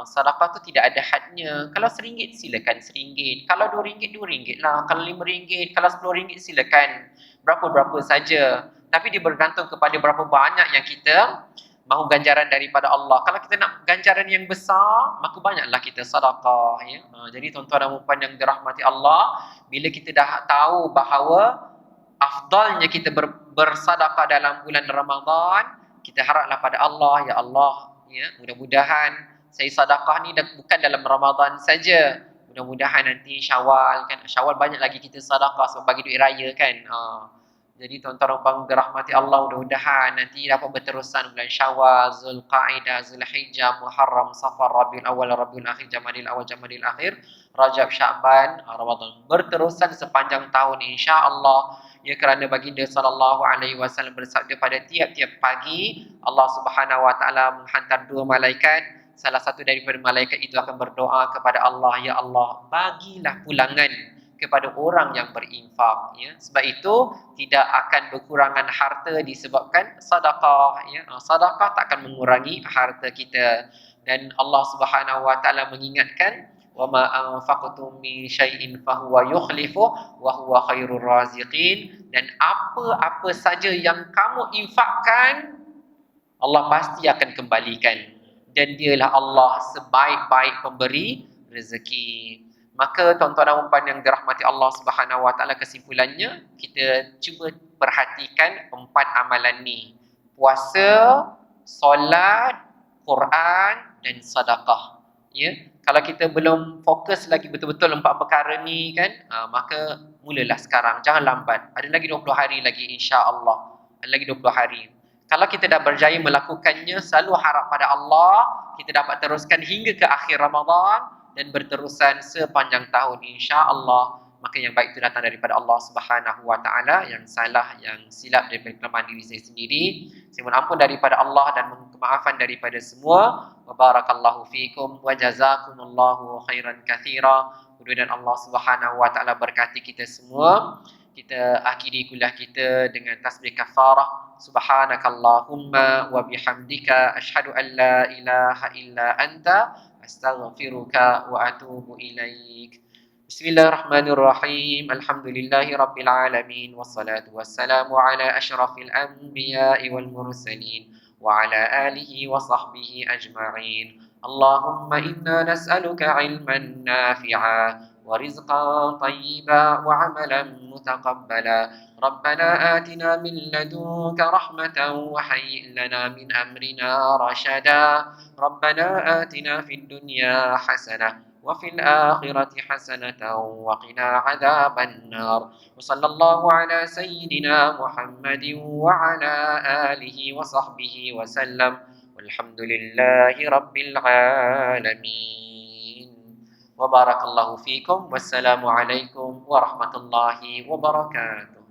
S1: Sedekah tu tidak ada hadnya. Kalau RM1 silakan RM1. Kalau RM2 RM2 lah. Kalau RM5, kalau RM10 silakan. Berapa-berapa saja. Tapi dia bergantung kepada berapa banyak yang kita mahu ganjaran daripada Allah. Kalau kita nak ganjaran yang besar, maka banyaklah kita sedekah, ya. Jadi tuan-tuan dan puan yang dirahmati Allah, bila kita dah tahu bahawa afdalnya kita bersedekah dalam bulan Ramadan, kita haraplah pada Allah, ya Allah, ya, mudah-mudahan saya sedekah ni bukan dalam Ramadan saja. Mudah-mudahan nanti Syawal, kan. Syawal banyak lagi kita sedekah sebab bagi duit raya, kan. Jadi tuan-tuan bang dirahmati Allah, mudah-mudahan nanti dapat berterusan bulan Syawal, Zulqa'dah, Zulhijjah, Muharram, Safar, Rabiul Awal, Rabiul Akhir, Jamadil Awal, Jamadil Akhir, Rajab, Sya'ban, Ramadan. Berterusan sepanjang tahun, insya-Allah. Ya, kerana baginda sallallahu alaihi wasallam bersabda, pada tiap-tiap pagi Allah Subhanahu wa taala menghantar 2 malaikat. Salah satu daripada malaikat itu akan berdoa kepada Allah, ya Allah, bagilah pulangan kepada orang yang berinfak, ya. Sebab itu tidak akan berkurangan harta disebabkan sedekah, ya. Sedekah tak akan mengurangi harta kita. Dan Allah Subhanahu wa taala mengingatkan, wa ma anfaqtum min syai'in fahuwa yukhlifu wa huwa khairur raziqin. Dan apa-apa saja yang kamu infakkan, Allah pasti akan kembalikan, dan dialah Allah sebaik-baik pemberi rezeki. Maka tuan-tuan dan puan yang dirahmati Allah Subhanahu wa taala, kesimpulannya, kita cuba perhatikan 4 amalan ni. Puasa, solat, Quran dan sedekah. Ya. Kalau kita belum fokus lagi betul-betul 4 perkara ni, kan, maka mulalah sekarang, jangan lambat. Ada lagi 20 hari lagi, insya-Allah. Ada lagi 20 hari. Kalau kita dah berjaya melakukannya, selalu harap pada Allah kita dapat teruskan hingga ke akhir Ramadan dan berterusan sepanjang tahun, insya-Allah. Maka yang baik itu datang daripada Allah Subhanahu wa taala, yang salah, yang silap daripada kelemahan diri saya sendiri, saya mohon ampun daripada Allah dan mohon kemaafan daripada semua. Wa barakallahu fikum wa jazakumullahu khairan katsira. Mudah-mudahan Allah Subhanahu wa taala berkati kita semua. Kita akhiri kuliah kita dengan tasbih kafarah. Subhanakallahumma wa bihamdika asyhadu an la ilaha illa anta astaghfiruka wa atubu ilaik. Bismillahirrahmanirrahim. Alhamdulillahi rabbil alamin, wassalatu wassalamu ala asyrafil anbiya'i wal mursalin wa ala alihi wa sahbihi ajma'in. Allahumma inna nas'aluka ilman nafi'a ورزقا طيبا وعملا متقبلا. ربنا آتنا من لدنك رحمة وهيئ لنا من أمرنا رشدا. ربنا آتنا في الدنيا حسنة وفي الآخرة حسنة وقنا عذاب النار. وصلى الله على سيدنا محمد وعلى آله وصحبه وسلم والحمد لله رب العالمين. Wa barakallahu fikum. Wassalamualaikum warahmatullahi wabarakatuh.